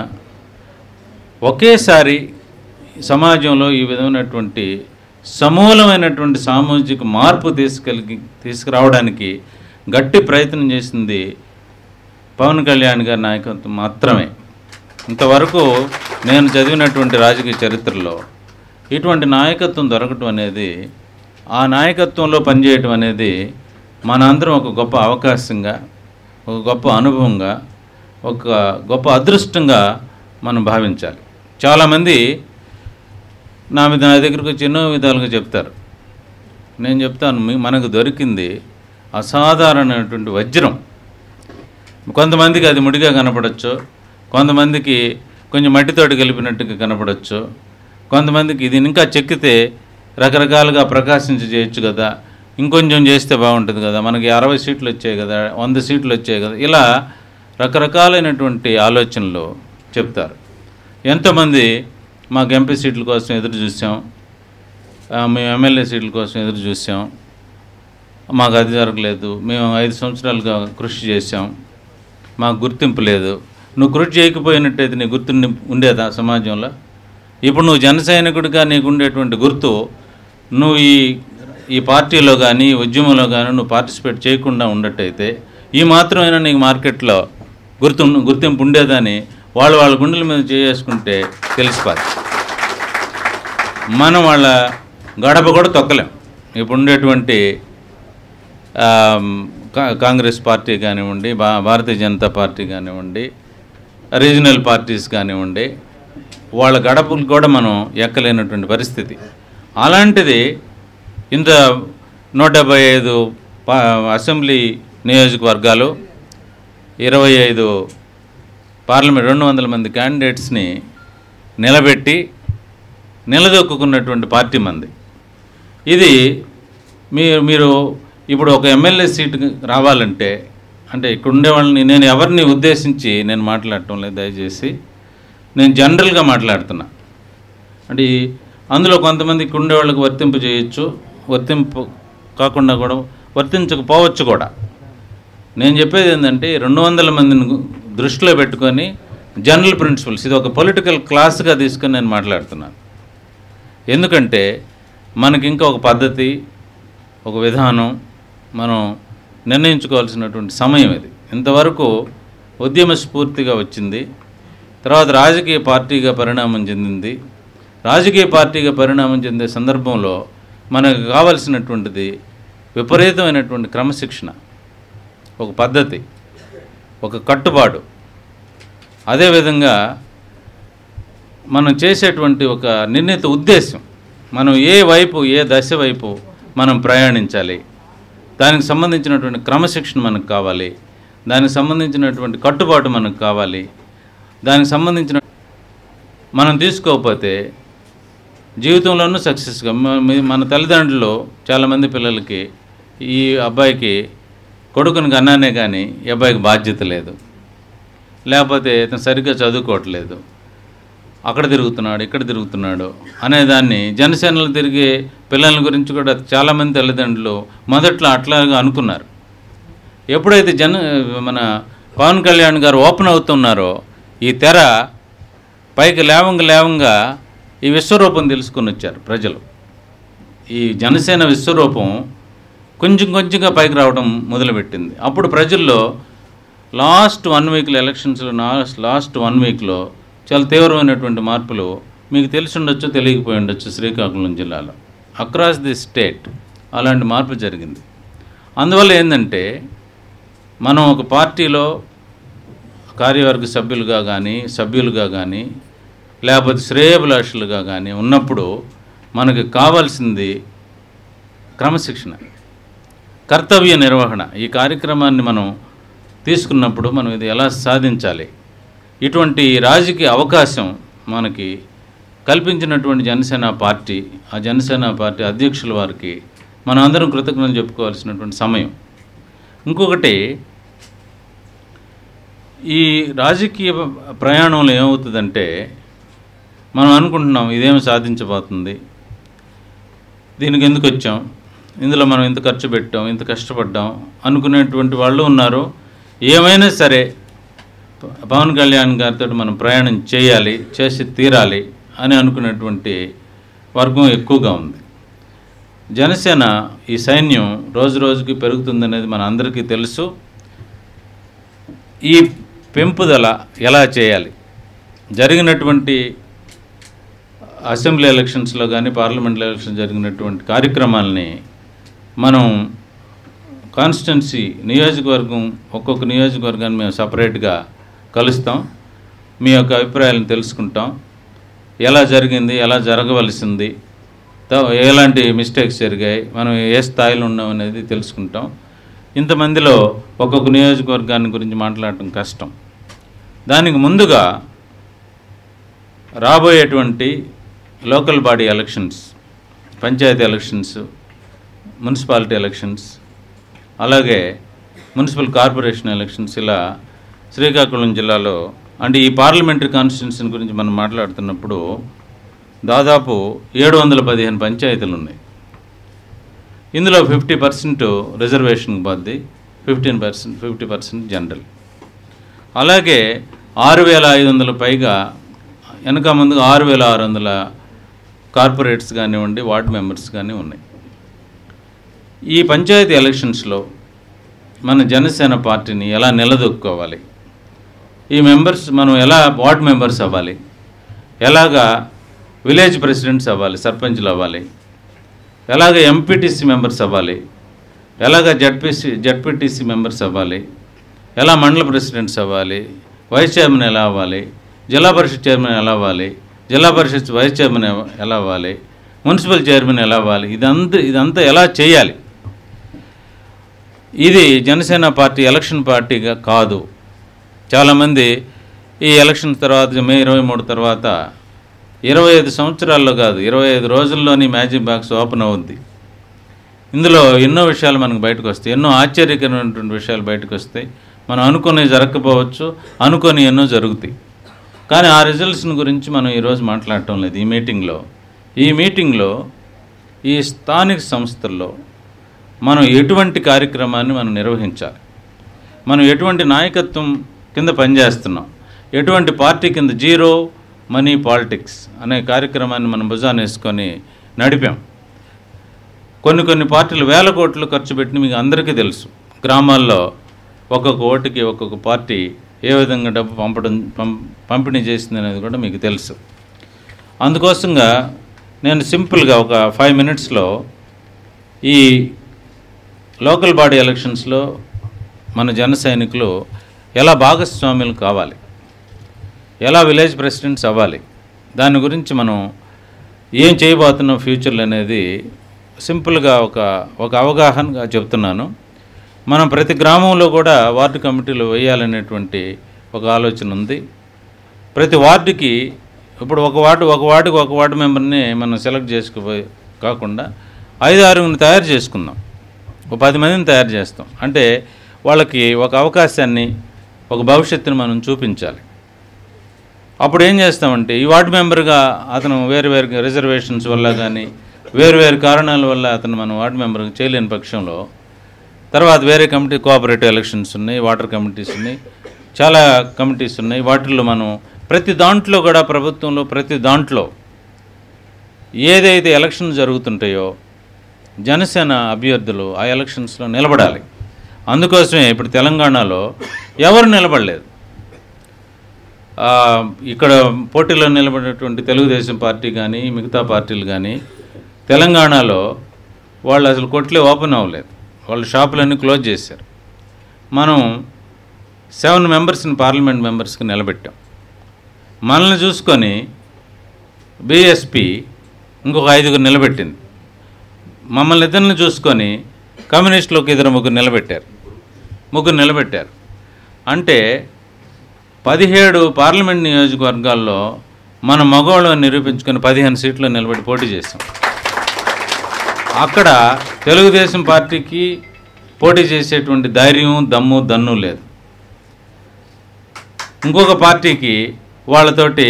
ఒకేసారి సమాజంలో ఈ విధమైనటువంటి సమూలమైనటువంటి సామాజిక మార్పు తీసుకురావడానికి గట్టి ప్రయత్నం చేసింది పవన్ కళ్యాణ్ గారి నాయకత్వం మాత్రమే. ఇంతవరకు నేను చదివినటువంటి రాజకీయ చరిత్రలో ఇటువంటి నాయకత్వం దొరకటం అనేది, ఆ నాయకత్వంలో పనిచేయటం అనేది మనందరం ఒక గొప్ప అవకాశంగా, ఒక గొప్ప అనుభవంగా, ఒక గొప్ప అదృష్టంగా మనం భావించాలి. చాలామంది నా దగ్గరకు వచ్చి ఎన్నో విధాలుగా చెప్తారు. నేను చెప్తాను, మనకు దొరికింది అసాధారణమైనటువంటి వజ్రం. కొంతమందికి అది ముడిగా కనపడవచ్చు, కొంతమందికి కొంచెం మట్టితోటి కలిపినట్టుగా కనపడవచ్చు, కొంతమందికి ఇది ఇంకా చెక్కితే రకరకాలుగా ప్రకాశించజేయచ్చు కదా, ఇంకొంచెం చేస్తే బాగుంటుంది కదా, మనకి 60 సీట్లు వచ్చాయి కదా, 100 సీట్లు వచ్చాయి కదా, ఇలా రకరకాలైనటువంటి ఆలోచనలు చెప్తారు. ఎంతోమంది మాకు ఎంపీ సీట్ల కోసం ఎదురు చూసాం, మేము ఎమ్మెల్యే సీట్ల కోసం ఎదురు చూసాం, మాకు అది జరగలేదు, మేము 5 సంవత్సరాలుగా కృషి చేసాం, మాకు గుర్తింపు లేదు. నువ్వు కృషి చేయకపోయినట్టయితే నీ గుర్తు ఉండేదా సమాజంలో? ఇప్పుడు నువ్వు జన సైనికుడిగా నీకు ఉండేటువంటి గుర్తు, నువ్వు ఈ పార్టీలో కానీ ఉద్యమంలో కానీ నువ్వు పార్టిసిపేట్ చేయకుండా ఉన్నట్టయితే ఈ మాత్రమైనా నీకు మార్కెట్లో గుర్తింపు ఉండేదని వాళ్ళ గుండెల మీద చేసుకుంటే తెలిసిపోదు. మనం వాళ్ళ గడప కూడా తొక్కలేం. ఇప్పుడు ఉండేటువంటి కాంగ్రెస్ పార్టీ కానివ్వండి, భారతీయ జనతా పార్టీ కానివ్వండి, రీజనల్ పార్టీస్ కానివ్వండి, వాళ్ళ గడపలు కూడా మనం ఎక్కలేనటువంటి పరిస్థితి. అలాంటిది ఇంత 175 అసెంబ్లీ నియోజకవర్గాలు, 25 పార్లమెంట్, 200 మంది క్యాండిడేట్స్ని నిలబెట్టి నిలదొక్కున్నటువంటి పార్టీ మంది. ఇది మీరు ఇప్పుడు ఒక ఎమ్మెల్యే సీటు రావాలంటే, అంటే ఇక్కడ ఉండే వాళ్ళని నేను ఎవరిని ఉద్దేశించి నేను మాట్లాడటం లేదు, దయచేసి నేను జనరల్గా మాట్లాడుతున్నా. అంటే అందులో కొంతమంది ఇక్కడ ఉండే వాళ్ళకి వర్తింపు చేయొచ్చు, వర్తింపు కాకుండా కూడా వర్తించకపోవచ్చు కూడా. నేను చెప్పేది ఏంటంటే 200 మందిని దృష్టిలో పెట్టుకొని జనరల్ ప్రిన్సిపల్స్, ఇది ఒక పొలిటికల్ క్లాస్గా తీసుకొని నేను మాట్లాడుతున్నాను. ఎందుకంటే మనకి ఇంకా ఒక పద్ధతి, ఒక విధానం మనం నిర్ణయించుకోవాల్సినటువంటి సమయం ఇది. ఇంతవరకు ఉద్యమ స్ఫూర్తిగా వచ్చింది, తర్వాత రాజకీయ పార్టీగా పరిణామం చెందింది. రాజకీయ పార్టీగా పరిణామం చెందే సందర్భంలో మనకు కావలసినటువంటిది విపరీతమైనటువంటి క్రమశిక్షణ, ఒక పద్ధతి, ఒక కట్టుబాటు. అదేవిధంగా మనం చేసేటువంటి ఒక నిర్ణీత ఉద్దేశం, మనం ఏ దశ వైపు మనం ప్రయాణించాలి, దానికి సంబంధించినటువంటి క్రమశిక్షణ మనకు కావాలి, దానికి సంబంధించినటువంటి కట్టుబాటు మనకు కావాలి. దానికి సంబంధించిన మనం తీసుకోకపోతే జీవితంలోనూ సక్సెస్గా మన తల్లిదండ్రులు చాలామంది పిల్లలకి ఈ అబ్బాయికి కొడుకుని కన్నానే కానీ ఈ అబ్బాయికి బాధ్యత లేదు, లేకపోతే ఇతను సరిగ్గా చదువుకోవట్లేదు, అక్కడ తిరుగుతున్నాడు ఇక్కడ తిరుగుతున్నాడు అనేదాన్ని జనసేనలు తిరిగే పిల్లల గురించి కూడా చాలామంది తల్లిదండ్రులు మొదట్లో అట్లాగా అనుకున్నారు. ఎప్పుడైతే మన పవన్ కళ్యాణ్ గారు ఓపెన్ అవుతున్నారో ఈ తెర పైకి లేవంగా ఈ విశ్వరూపం తెలుసుకొని వచ్చారు ప్రజలు. ఈ జనసేన విశ్వరూపం కొంచెం కొంచెంగా పైకి రావడం మొదలుపెట్టింది. అప్పుడు ప్రజల్లో లాస్ట్ 1 వీక్లో ఎలక్షన్స్లో లాస్ట్ 1 వీక్లో చాలా తీవ్రమైనటువంటి మార్పులు మీకు తెలిసి ఉండొచ్చు, తెలియకపోయి ఉండొచ్చు. శ్రీకాకుళం జిల్లాలో అక్రాస్ ది స్టేట్ అలాంటి మార్పు జరిగింది. అందువల్ల ఏంటంటే మనం ఒక పార్టీలో కార్యవర్గ సభ్యులుగా కానీ లేకపోతే శ్రేయోభిలాషులుగా కానీ ఉన్నప్పుడు మనకు కావాల్సింది క్రమశిక్షణ, కర్తవ్య నిర్వహణ. ఈ కార్యక్రమాన్ని మనం తీసుకున్నప్పుడు మనం ఇది ఎలా సాధించాలి, ఇటువంటి రాజకీయ అవకాశం మనకి కల్పించినటువంటి జనసేన పార్టీ, ఆ జనసేన పార్టీ అధ్యక్షుల వారికి మనం అందరం కృతజ్ఞతలు చెప్పుకోవాల్సినటువంటి సమయం. ఇంకొకటి, ఈ రాజకీయ ప్రయాణంలో ఏమవుతుందంటే మనం అనుకుంటున్నాం ఇదేమి సాధించబోతుంది, దీనికి ఎందుకు వచ్చాం, ఇందులో మనం ఇంత ఖర్చు పెట్టాం, ఇంత కష్టపడ్డాం అనుకునేటువంటి వాళ్ళు ఉన్నారు. ఏమైనా సరే పవన్ కళ్యాణ్ గారితో మనం ప్రయాణం చేసి తీరాలి అని అనుకునేటువంటి వర్గం ఎక్కువగా ఉంది. జనసేన ఈ సైన్యం రోజు రోజుకి పెరుగుతుందనేది మన అందరికీ తెలుసు. ఈ పెంపుదల ఎలా చేయాలి, జరిగినటువంటి అసెంబ్లీ ఎలక్షన్స్లో కానీ పార్లమెంట్ ఎలక్షన్ జరిగినటువంటి కార్యక్రమాలని మనం కాన్స్టిట్యున్సీ నియోజకవర్గం, ఒక్కొక్క నియోజకవర్గాన్ని మేము సపరేట్గా కలుస్తాం, మీ యొక్క అభిప్రాయాలను తెలుసుకుంటాం, ఎలా జరిగింది, ఎలా జరగవలసింది, ఎలాంటి మిస్టేక్స్ జరిగాయి, మనం ఏ స్థాయిలో ఉన్నాం అనేది తెలుసుకుంటాం. ఇంతమందిలో ఒక్కొక్క నియోజకవర్గాన్ని గురించి మాట్లాడటం కష్టం. దానికి ముందుగా రాబోయేటువంటి local body elections, panchayati elections, municipality elections, అలాగే మున్సిపల్ కార్పొరేషన్ ఎలక్షన్స్, ఇలా శ్రీకాకుళం జిల్లాలో అంటే ఈ పార్లమెంటరీ కాన్స్టిట్యున్సీ గురించి మనం మాట్లాడుతున్నప్పుడు దాదాపు 715 పంచాయతీలు ఉన్నాయి. ఇందులో 50% రిజర్వేషన్కి పోద్ది, 50% జనరల్. అలాగే 6500 పైగా వెనక ముందుగా 6600 కార్పొరేట్స్ కానివ్వండి, వార్డు మెంబర్స్ కానీ ఉన్నాయి. ఈ పంచాయతీ ఎలక్షన్స్లో మన జనసేన పార్టీని ఎలా నిలదొక్కుకోవాలి, ఈ మెంబర్స్ మనం ఎలా వార్డు మెంబర్స్ అవ్వాలి, ఎలాగా విలేజ్ ప్రెసిడెంట్స్ అవ్వాలి, సర్పంచ్లు అవ్వాలి, ఎలాగ ఎంపీటీసీ మెంబర్స్ అవ్వాలి, ఎలాగ జడ్పీటీసీ మెంబర్స్ అవ్వాలి, ఎలా మండల ప్రెసిడెంట్స్ అవ్వాలి, వైస్ చైర్మన్ ఎలా అవ్వాలి, జిల్లా పరిషత్ చైర్మన్ ఎలా అవ్వాలి, జిల్లా పరిషత్ వైస్ చైర్మన్ ఎలా అవ్వాలి, మున్సిపల్ చైర్మన్ ఎలా అవ్వాలి, ఇదంతా ఎలా చేయాలి. ఇది జనసేన పార్టీ ఎలక్షన్ పార్టీగా కాదు. చాలామంది ఈ ఎలక్షన్ తర్వాత మే 23 తర్వాత 25 సంవత్సరాల్లో కాదు, 25 రోజుల్లోని మ్యాజిక్ బాక్స్ ఓపెన్ అవుద్ది. ఇందులో ఎన్నో విషయాలు మనకు బయటకు వస్తాయి, ఎన్నో ఆశ్చర్యకరమైనటువంటి విషయాలు బయటకు వస్తాయి. మనం అనుకునేవి జరగకపోవచ్చు, అనుకొని ఎన్నో జరుగుతాయి. కానీ ఆ రిజల్ట్స్ని గురించి మనం ఈరోజు మాట్లాడటం లేదు ఈ మీటింగ్లో ఈ స్థానిక సంస్థల్లో మనం ఎటువంటి కార్యక్రమాన్ని మనం నిర్వహించాలి, మనం ఎటువంటి నాయకత్వం కింద పనిచేస్తున్నాం, ఎటువంటి పార్టీ కింద జీరో మనీ పాలిటిక్స్ అనే కార్యక్రమాన్ని మనం భుజాన్ని వేసుకొని నడిపాం. కొన్ని పార్టీలు 1000 కోట్లు ఖర్చు పెట్టి మీకు అందరికీ తెలుసు. గ్రామాల్లో ఒక్కొక్క ఓటుకి ఒక్కొక్క పార్టీ ఏ విధంగా డబ్బు పంపిణీ చేసింది అనేది కూడా మీకు తెలుసు. అందుకోసంగా నేను సింపుల్గా ఒక 5 మినిట్స్లో ఈ లోకల్ బాడీ ఎలక్షన్స్లో మన జన సైనికులు ఎలా భాగస్వామ్యులు కావాలి, ఎలా విలేజ్ ప్రెసిడెంట్స్ అవ్వాలి, దాని గురించి మనం ఏం చేయబోతున్నాం ఫ్యూచర్లో అనేది సింపుల్గా ఒక అవగాహనగా చెప్తున్నాను. మనం ప్రతి గ్రామంలో కూడా వార్డు కమిటీలు వేయాలనేటువంటి ఒక ఆలోచన ఉంది. ప్రతి వార్డుకి ఇప్పుడు ఒక వార్డు మెంబర్ని మనం సెలెక్ట్ చేసుకోబోయి కాకుండా 5-6 తయారు చేసుకుందాం, ఒక 10 మందిని తయారు చేస్తాం. అంటే వాళ్ళకి ఒక అవకాశాన్ని, ఒక భవిష్యత్తుని మనం చూపించాలి. అప్పుడు ఏం చేస్తామంటే ఈ వార్డు మెంబర్గా అతను వేరు రిజర్వేషన్స్ వల్ల కానీ వేరు కారణాల వల్ల అతను మనం వార్డు మెంబర్గా చేయలేని పక్షంలో తర్వాత వేరే కమిటీ, కోఆపరేటివ్ ఎలక్షన్స్ ఉన్నాయి, వాటర్ కమిటీస్ ఉన్నాయి, చాలా కమిటీస్ ఉన్నాయి. వాటిల్లో మనం ప్రతి దాంట్లో కూడా ప్రభుత్వంలో ప్రతి దాంట్లో ఏదైతే ఎలక్షన్ జరుగుతుంటాయో జనసేన అభ్యర్థులు ఆ ఎలక్షన్స్లో నిలబడాలి. అందుకోసమే ఇప్పుడు తెలంగాణలో ఎవరు నిలబడలేదు. ఇక్కడ పోటీలో నిలబడినటువంటి తెలుగుదేశం పార్టీ కానీ మిగతా పార్టీలు కానీ తెలంగాణలో వాళ్ళు అసలు కొట్లే ఓపెన్ అవ్వలేదు, వాళ్ళ షాపులన్నీ క్లోజ్ చేశారు. మనం 7 మెంబర్స్ని పార్లమెంట్ మెంబర్స్కి నిలబెట్టాం. మనల్ని చూసుకొని బీఎస్పీ ఇంకొక 5 నిలబెట్టింది. మమ్మల్ని ఇద్దరిని చూసుకొని కమ్యూనిస్టులు ఒక 2-3 నిలబెట్టారు. అంటే 17 పార్లమెంట్ నియోజకవర్గాల్లో మన మగవాళ్ళని నిరూపించుకొని 15 సీట్లు నిలబెట్టి పోటీ చేస్తాం. అక్కడ తెలుగుదేశం పార్టీకి పోటీ చేసేటువంటి ధైర్యం, దన్ను లేదు. ఇంకొక పార్టీకి వాళ్ళతోటి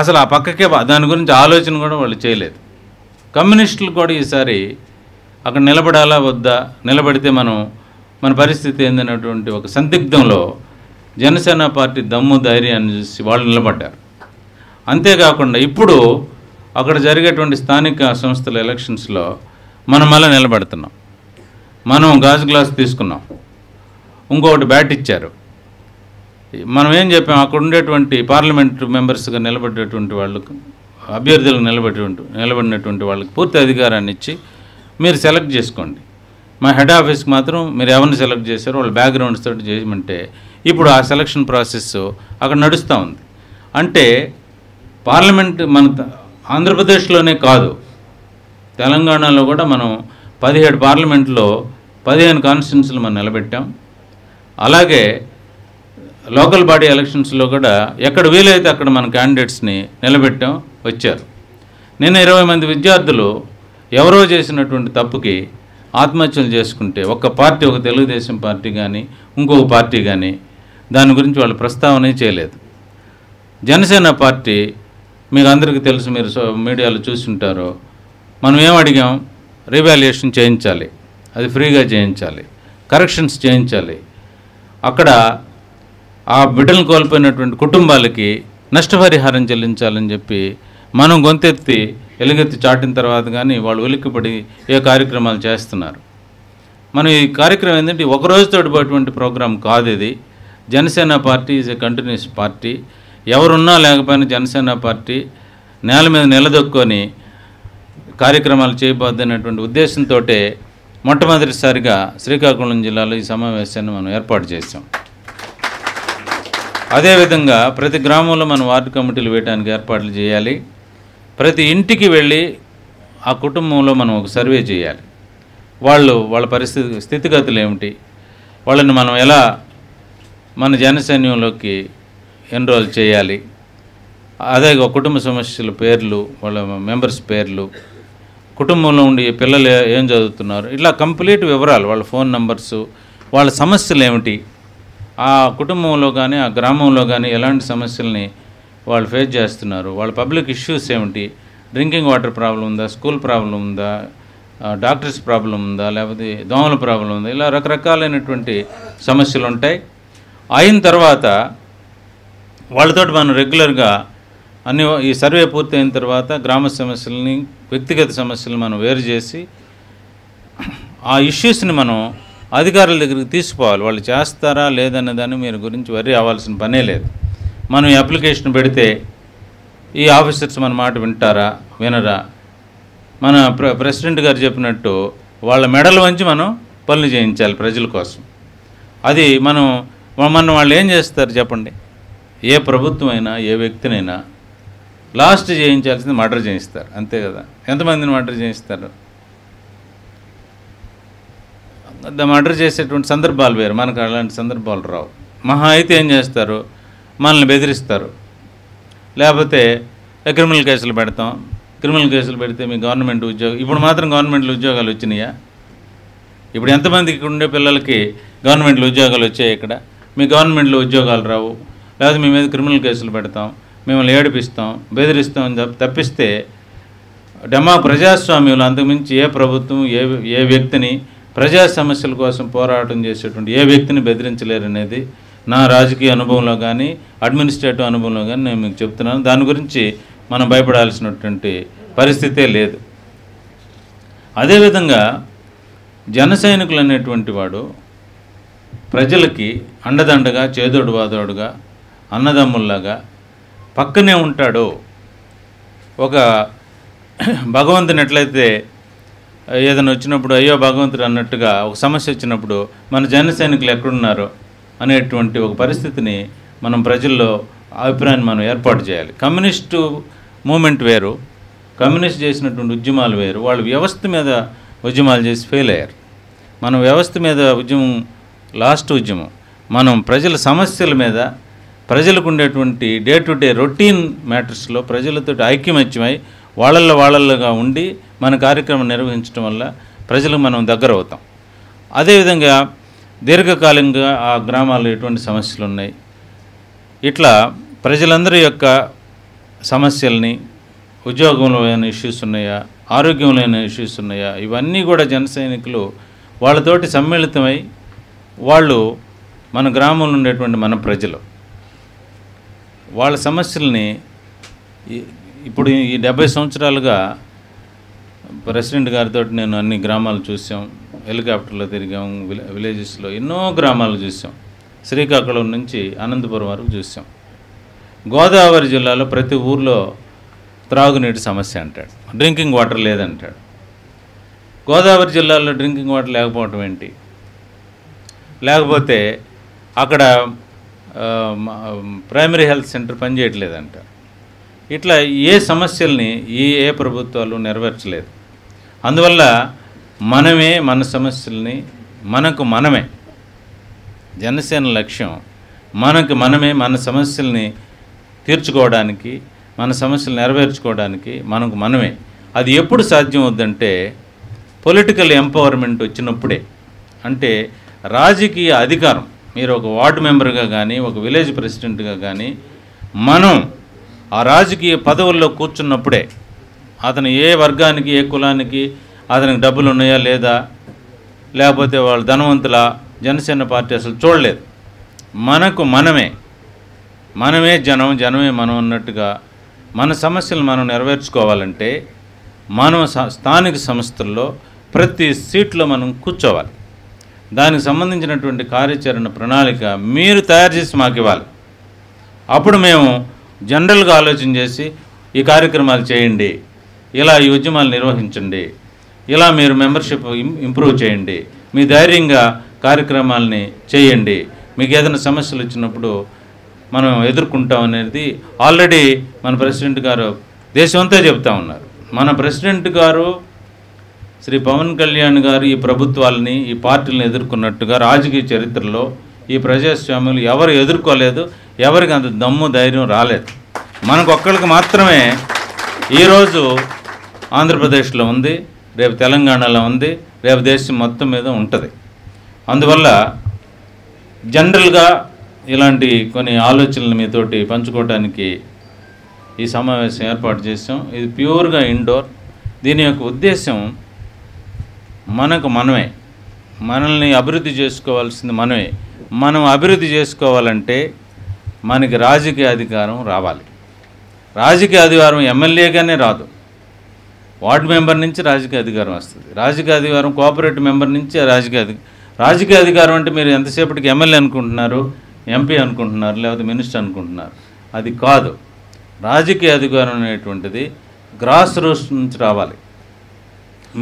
అసలు ఆ పక్కకే దాని గురించి ఆలోచన కూడా వాళ్ళు చేయలేదు. కమ్యూనిస్టులు కూడా ఈసారి అక్కడ నిలబడాలా వద్దా, నిలబడితే మన పరిస్థితి ఏందనేటువంటి ఒక సందిగ్ధంలో జనసేన పార్టీ ధైర్యాన్ని చూసి వాళ్ళు నిలబడ్డారు. అంతేకాకుండా ఇప్పుడు అక్కడ జరిగేటువంటి స్థానిక సంస్థల ఎలక్షన్స్లో మనం మళ్ళీ నిలబడుతున్నాం. మనం గాజు గ్లాస్ తీసుకున్నాం, ఇంకొకటి బ్యాట్ ఇచ్చారు. మనం ఏం చెప్పాం, అక్కడ ఉండేటువంటి పార్లమెంట్ మెంబర్స్గా నిలబడేటువంటి వాళ్ళకు, అభ్యర్థులకు నిలబడినటువంటి వాళ్ళకి పూర్తి అధికారాన్ని ఇచ్చి మీరు సెలెక్ట్ చేసుకోండి. మా హెడ్ ఆఫీస్కి మాత్రం మీరు ఎవరిని సెలెక్ట్ చేశారో వాళ్ళ బ్యాక్గ్రౌండ్స్ తోటి చేయమంటే ఇప్పుడు ఆ సెలక్షన్ ప్రాసెస్ అక్కడ నడుస్తూ ఉంది. అంటే పార్లమెంట్ మన ఆంధ్రప్రదేశ్లోనే కాదు, తెలంగాణలో కూడా మనం 17 పార్లమెంట్లో 15 కాన్స్టిట్యున్సీలు మనం నిలబెట్టాం. అలాగే లోకల్ బాడీ ఎలక్షన్స్లో కూడా ఎక్కడ వీలైతే అక్కడ మన క్యాండిడేట్స్ని నిలబెట్టాం, వచ్చారు. నిన్న 20 మంది విద్యార్థులు ఎవరో చేసినటువంటి తప్పుకి ఆత్మహత్యలు చేసుకుంటే ఒక్క పార్టీ, ఒక తెలుగుదేశం పార్టీ కానీ ఇంకొక పార్టీ కానీ దాని గురించి వాళ్ళు ప్రస్తావనే చేయలేదు. జనసేన పార్టీ మీకు అందరికీ తెలుసు, మీరు మీడియాలో చూస్తుంటారో, మనం ఏం అడిగాం, రీవాల్యుయేషన్ చేయించాలి, అది ఫ్రీగా చేయించాలి, కరెక్షన్స్ చేయించాలి, అక్కడ ఆ బిడ్డలను కోల్పోయినటువంటి కుటుంబాలకి నష్టపరిహారం చెల్లించాలని చెప్పి మనం గొంతెత్తి ఎలుగెత్తి చాటిన తర్వాత కానీ వాళ్ళు ఉలిక్కిపడి ఏ కార్యక్రమాలు చేస్తున్నారు. మనం ఈ కార్యక్రమం ఏంటంటే ఒకరోజుతో పోయేటువంటి ప్రోగ్రాం కాదు ఇది. Janasena party is a continuous party. ఎవరున్నా లేకపోయినా జనసేన పార్టీ నేల మీద నిలదొక్కొని కార్యక్రమాలు చేయబోద్దనేటువంటి ఉద్దేశంతో మొట్టమొదటిసారిగా శ్రీకాకుళం జిల్లాలో ఈ సమావేశాన్ని మనం ఏర్పాటు చేశాం. అదేవిధంగా ప్రతి గ్రామంలో మనం వార్డు కమిటీలు వేయడానికి ఏర్పాట్లు చేయాలి. ప్రతి ఇంటికి వెళ్ళి ఆ కుటుంబంలో మనం ఒక సర్వే చేయాలి. వాళ్ళ స్థితిగతులు ఏమిటి, వాళ్ళని మనం ఎలా మన జనసైన్యంలోకి ఎన్రోల్ చేయాలి, అదే కుటుంబ సమస్యల పేర్లు, వాళ్ళ మెంబర్స్ పేర్లు, కుటుంబంలో ఉండి పిల్లలు ఏం చదువుతున్నారు, ఇట్లా కంప్లీట్ వివరాలు, వాళ్ళ ఫోన్ నంబర్సు, వాళ్ళ సమస్యలు ఏమిటి, ఆ కుటుంబంలో కానీ ఆ గ్రామంలో కానీ ఎలాంటి సమస్యల్ని వాళ్ళు ఫేస్ చేస్తున్నారు, వాళ్ళ పబ్లిక్ ఇష్యూస్ ఏమిటి, డ్రింకింగ్ వాటర్ ప్రాబ్లం ఉందా, స్కూల్ ప్రాబ్లం ఉందా, డాక్టర్స్ ప్రాబ్లం ఉందా, లేకపోతే దోమల ప్రాబ్లం ఉందా, ఇలా రకరకాలైనటువంటి సమస్యలు ఉంటాయి. అయిన తర్వాత వాళ్ళతో మనం రెగ్యులర్గా ఈ సర్వే పూర్తయిన తర్వాత గ్రామ సమస్యలని, వ్యక్తిగత సమస్యలను మనం వేరు చేసి ఆ ఇష్యూస్ని మనం అధికారుల దగ్గరికి తీసుకోవాలి. వాళ్ళు చేస్తారా లేదనే దాన్ని మీరు గురించి వరి అవ్వాల్సిన పనే లేదు. మనం ఈ అప్లికేషన్ పెడితే ఈ ఆఫీసర్స్ మన మాట వింటారా వినరా, మన ప్రెసిడెంట్ గారు చెప్పినట్టు వాళ్ళ మెడలు వంచి మనం పనులు చేయించాలి ప్రజల కోసం. అది మన వాళ్ళు ఏం చేస్తారు చెప్పండి, ఏ ప్రభుత్వం అయినా ఏ వ్యక్తినైనా లాస్ట్ చేయించాల్సింది మర్డర్ చేయిస్తారు, అంతే కదా. ఎంతమందిని మర్డర్ చేయిస్తారు? మర్డర్ చేసేటువంటి సందర్భాలు వేరు, మనకు అలాంటి సందర్భాలు రావు. మహా అయితే ఏం చేస్తారు, మనల్ని బెదిరిస్తారు, లేకపోతే క్రిమినల్ కేసులు పెడతాం. క్రిమినల్ కేసులు పెడితే మీ గవర్నమెంట్ ఉద్యోగం, ఇప్పుడు మాత్రం గవర్నమెంట్లో ఉద్యోగాలు వచ్చినాయా? ఇప్పుడు ఎంతమందికి ఇక్కడ ఉండే పిల్లలకి గవర్నమెంట్లో ఉద్యోగాలు వచ్చాయి? ఇక్కడ మీ గవర్నమెంట్లో ఉద్యోగాలు రావు, లేకపోతే మీ మీద క్రిమినల్ కేసులు పెడతాం, మిమ్మల్ని ఏడిపిస్తాం, బెదిరిస్తాం అని తప్పిస్తే ప్రజాస్వామ్యంలో అంతకుమించి ఏ ప్రభుత్వం ఏ వ్యక్తిని ప్రజా సమస్యల కోసం పోరాటం చేసేటువంటి ఏ వ్యక్తిని బెదిరించలేరనేది నా రాజకీయ అనుభవంలో కానీ అడ్మినిస్ట్రేటివ్ అనుభవంలో కానీ నేను మీకు చెప్తున్నాను. దాని గురించి మనం భయపడాల్సినటువంటి పరిస్థితే లేదు. అదేవిధంగా జన సైనికులు అనేటువంటి వాడు ప్రజలకి అండదండగా, చేదోడు వాదోడుగా, అన్నదమ్ముల్లాగా పక్కనే ఉంటాడు. ఒక భగవంతుని ఎట్లయితే ఏదైనా వచ్చినప్పుడు అయ్యో భగవంతుడు అన్నట్టుగా ఒక సమస్య వచ్చినప్పుడు మన జన సైనికులు ఎక్కడున్నారో అనేటువంటి ఒక పరిస్థితిని మనం ప్రజల్లో అభిప్రాయాన్ని మనం ఏర్పాటు చేయాలి. కమ్యూనిస్టు మూమెంట్ వేరు, కమ్యూనిస్ట్ చేసినటువంటి ఉద్యమాలు వేరు. వాళ్ళు వ్యవస్థ మీద ఉద్యమాలు చేసి ఫెయిల్ అయ్యారు. మనం వ్యవస్థ మీద ఉద్యమం లాస్ట్ ఉద్యమం. మనం ప్రజల సమస్యల మీద, ప్రజలకు ఉండేటువంటి డే టు డే రొటీన్ మ్యాటర్స్లో ప్రజలతో ఐక్యమత్యమై వాళ్ళగా ఉండి మన కార్యక్రమం నిర్వహించడం వల్ల ప్రజలకు మనం దగ్గర అవుతాం. అదేవిధంగా దీర్ఘకాలంగా ఆ గ్రామాల్లో ఎటువంటి సమస్యలు ఉన్నాయి, ఇట్లా ప్రజలందరి యొక్క సమస్యల్ని, ఉద్యోగంలో ఏమైనా ఇష్యూస్ ఉన్నాయా, ఆరోగ్యంలో ఏమైనా ఇష్యూస్ ఉన్నాయా, ఇవన్నీ కూడా జన సైనికులు వాళ్ళతోటి సమ్మిళితమై వాళ్ళు మన గ్రామంలో ఉండేటువంటి మన ప్రజలు వాళ్ళ సమస్యల్ని ఇప్పుడు ఈ 70 సంవత్సరాలుగా ప్రెసిడెంట్ గారితో నేను అన్ని గ్రామాలు చూసాం, హెలికాప్టర్లో తిరిగాం, విలేజెస్లో ఎన్నో గ్రామాలు చూసాం. శ్రీకాకుళం నుంచి అనంతపురం వరకు చూసాం. గోదావరి జిల్లాలో ప్రతి ఊర్లో త్రాగునీటి సమస్య అంటాడు, డ్రింకింగ్ వాటర్ లేదంటాడు. గోదావరి జిల్లాలో డ్రింకింగ్ వాటర్ లేకపోవటం ఏంటి? లేకపోతే అక్కడ ప్రైమరీ హెల్త్ సెంటర్ పనిచేయట్లేదంట. ఇట్లా ఏ సమస్యల్ని ఏ ప్రభుత్వాలు నెరవేర్చలేదు. అందువల్ల మనమే మన సమస్యల్ని మనమే, జనసేన లక్ష్యం మనమే మన సమస్యల్ని తీర్చుకోవడానికి, మన సమస్యలు నెరవేర్చుకోవడానికి మనమే. అది ఎప్పుడు సాధ్యం అవుద్దంటే పొలిటికల్ ఎంపవర్మెంట్ వచ్చినప్పుడే. అంటే రాజకీయ అధికారం, మీరు ఒక వార్డు మెంబర్గా కానీ, ఒక విలేజ్ ప్రెసిడెంట్గా కానీ మనం ఆ రాజకీయ పదవుల్లో కూర్చున్నప్పుడే అతను ఏ వర్గానికి, ఏ కులానికి అతనికి డబ్బులు ఉన్నాయా లేదా, లేకపోతే వాళ్ళు ధనవంతుల, జనసేన పార్టీ అసలు చూడలేదు. మనమే జనమే మనం అన్నట్టుగా మన సమస్యలు మనం నెరవేర్చుకోవాలంటే మనం స్థానిక సంస్థల్లో ప్రతి సీట్లో మనం కూర్చోవాలి. దానికి సంబంధించినటువంటి కార్యాచరణ ప్రణాళిక మీరు తయారు చేసి మాకు ఇవ్వాలి. అప్పుడు మేము జనరల్గా ఆలోచన చేసి ఈ కార్యక్రమాలు చేయండి, ఇలా ఈ ఉద్యమాలు నిర్వహించండి, ఇలా మీరు మెంబర్షిప్ ఇంప్రూవ్ చేయండి, మీ ధైర్యంగా కార్యక్రమాలని చేయండి, మీకు ఏదైనా సమస్యలు వచ్చినప్పుడు మనం ఎదుర్కొంటాం అనేది ఆల్రెడీ మన ప్రెసిడెంట్ గారు దేశమంతా చెప్తా ఉన్నారు. మన ప్రెసిడెంట్ గారు శ్రీ పవన్ కళ్యాణ్ గారు ఈ ప్రభుత్వాలని, ఈ పార్టీలను ఎదుర్కొన్నట్టుగా రాజకీయ చరిత్రలో ఈ ప్రజాస్వామ్యులు ఎవరు ఎదుర్కోలేదు, ఎవరికి అంత దమ్ము ధైర్యం రాలేదు. మనకు ఒక్కరికి మాత్రమే ఈరోజు ఆంధ్రప్రదేశ్లో ఉంది, రేపు తెలంగాణలో ఉంది, రేపు దేశం మొత్తం మీద ఉంటుంది. అందువల్ల జనరల్గా ఇలాంటి కొన్ని ఆలోచనలు మీతోటి పంచుకోవడానికి ఈ సమావేశం ఏర్పాటు చేసాం. ఇది ప్యూర్గా ఇండోర్. దీని యొక్క ఉద్దేశం మనమే, మనల్ని అభివృద్ధి చేసుకోవాల్సింది మనమే. మనం అభివృద్ధి చేసుకోవాలంటే మనకి రాజకీయ అధికారం రావాలి. రాజకీయ అధికారం ఎమ్మెల్యేగానే రాదు, వార్డు మెంబర్ నుంచి రాజకీయ అధికారం వస్తుంది. రాజకీయ అధికారం కోఆపరేటివ్ మెంబర్ నుంచి రాజకీయ అధికారం అంటే మీరు ఎంతసేపటికి ఎమ్మెల్యే అనుకుంటున్నారు, ఎంపీ అనుకుంటున్నారు, లేకపోతే మినిస్టర్ అనుకుంటున్నారు. అది కాదు. రాజకీయ అధికారం అనేటువంటిది గ్రాస్ రూట్స్ నుంచి రావాలి.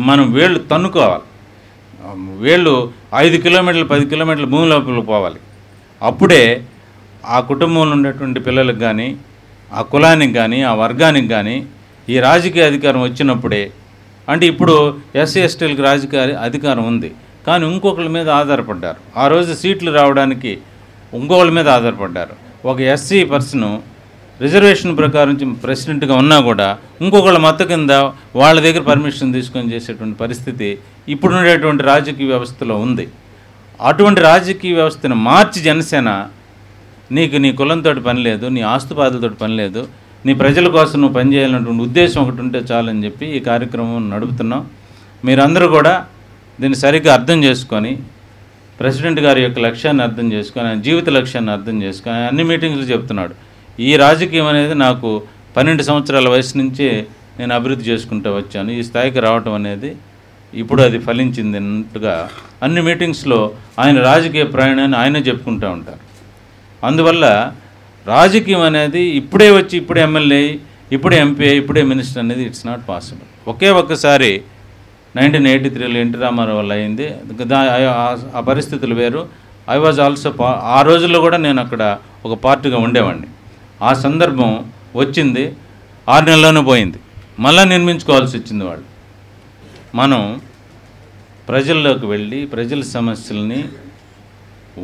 మనం వేళ్ళు తన్నుకోవాలి. వేళ్ళు 5 కిలోమీటర్లు 10 కిలోమీటర్ల భూమి లోపలికి పోవాలి. అప్పుడే ఆ కుటుంబంలో ఉండేటువంటి పిల్లలకు కానీ, ఆ కులానికి కానీ, ఆ వర్గానికి కానీ ఈ రాజకీయ అధికారం వచ్చినప్పుడే. అంటే ఇప్పుడు ఎస్సీ ఎస్టీలకు రాజకీయ అధికారం ఉంది, కానీ ఇంకొకరి మీద ఆధారపడ్డారు. ఆ రోజు సీట్లు రావడానికి ఇంకొకరి మీద ఆధారపడ్డారు. ఒక ఎస్సీ పర్సన్ రిజర్వేషన్ ప్రకారం ప్రెసిడెంట్గా ఉన్నా కూడా ఇంకొకళ్ళ మత కింద వాళ్ళ దగ్గర పర్మిషన్ తీసుకొని చేసేటువంటి పరిస్థితి ఇప్పుడుండేటువంటి రాజకీయ వ్యవస్థలో ఉంది. అటువంటి రాజకీయ వ్యవస్థను మార్చి జనసేన నీకు నీ కులంతో పని లేదు, నీ ఆస్తుపాదులతో పని లేదు, నీ ప్రజల కోసం నువ్వు పనిచేయాలన్నటువంటి ఉద్దేశం ఒకటి ఉంటే చాలని చెప్పి ఈ కార్యక్రమం నడుపుతున్నాం. మీరందరూ కూడా దీన్ని సరిగ్గా అర్థం చేసుకొని, ప్రెసిడెంట్ గారి యొక్క లక్ష్యాన్ని అర్థం చేసుకొని, ఆయన జీవిత లక్ష్యాన్ని అర్థం చేసుకొని అన్ని మీటింగ్లు చెప్తున్నాడు. ఈ రాజకీయం అనేది నాకు 12 సంవత్సరాల వయసు నుంచే నేను అభివృద్ధి చేసుకుంటూ వచ్చాను. ఈ స్థాయికి రావటం అనేది ఇప్పుడు అది ఫలించింది అన్నట్టుగా అన్ని మీటింగ్స్లో ఆయన రాజకీయ ప్రయాణాన్ని ఆయనే చెప్పుకుంటూ ఉంటారు. అందువల్ల రాజకీయం అనేది ఇప్పుడే వచ్చి ఇప్పుడే ఎమ్మెల్యే, ఇప్పుడే ఎంపీ, ఇప్పుడే మినిస్టర్ అనేది ఇట్స్ నాట్ పాసిబుల్. ఒక్కసారి 1983లో ఎన్టీ రామారావు వల్ల అయింది. ఆ పరిస్థితులు వేరు. ఐ వాజ్ ఆల్సో ఆ రోజుల్లో కూడా నేను అక్కడ ఒక పార్టీగా ఉండేవాడిని. ఆ సందర్భం వచ్చింది, 6 నెలల్లోనే పోయింది. మళ్ళీ నిర్మించుకోవాల్సి వచ్చింది. వాళ్ళు మనం ప్రజల్లోకి వెళ్ళి ప్రజల సమస్యల్ని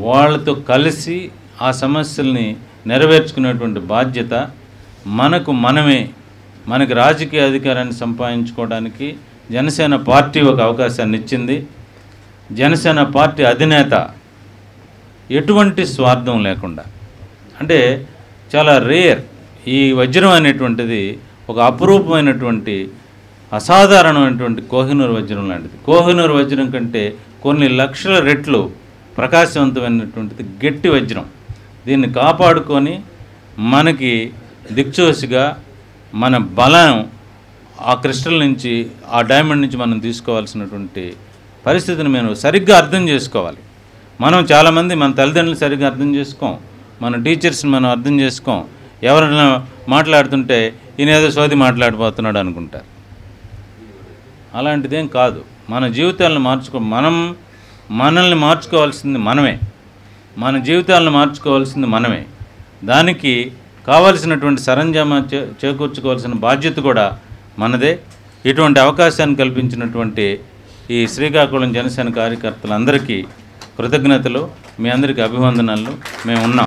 వాళ్ళతో కలిసి ఆ సమస్యల్ని నెరవేర్చుకునేటువంటి బాధ్యత మనకి రాజకీయ అధికారాన్ని సంపాదించుకోవడానికి జనసేన పార్టీ ఒక అవకాశాన్ని ఇచ్చింది. జనసేన పార్టీ అధినేత ఎటువంటి స్వార్థం లేకుండా, అంటే చాలా రేర్, ఈ వజ్రం అనేటువంటిది ఒక అపురూపమైనటువంటి అసాధారణమైనటువంటి కోహినూర్ వజ్రం లాంటిది. కోహినూర్ వజ్రం కంటే కొన్ని లక్షల రెట్లు ప్రకాశవంతమైనటువంటిది గట్టి వజ్రం. దీన్ని కాపాడుకొని మనకి దిక్చోసిగా మన బలం ఆ క్రిస్టల్ నుంచి, ఆ డైమండ్ నుంచి మనం తీసుకోవాల్సినటువంటి పరిస్థితిని మేము సరిగ్గా అర్థం చేసుకోవాలి. మనం చాలామంది మన తల్లిదండ్రులు సరిగ్గా అర్థం చేసుకోం, మన టీచర్స్ని మనం అర్థం చేసుకోం. ఎవరైనా మాట్లాడుతుంటే ఈయన ఏదో సోది మాట్లాడిపోతున్నాడు అనుకుంటారు. అలాంటిదేం కాదు. మన జీవితాలను మనల్ని మార్చుకోవాల్సింది మనమే, మన జీవితాలను మార్చుకోవాల్సింది మనమే. దానికి కావాల్సినటువంటి సరంజామా చేకూర్చుకోవాల్సిన బాధ్యత కూడా మనదే. ఇటువంటి అవకాశాన్ని కల్పించినటువంటి ఈ శ్రీకాకుళం జనసేన కార్యకర్తలందరికీ కృతజ్ఞతలు, మీ అందరికీ అభివందనాలు. మేము ఉన్నాం.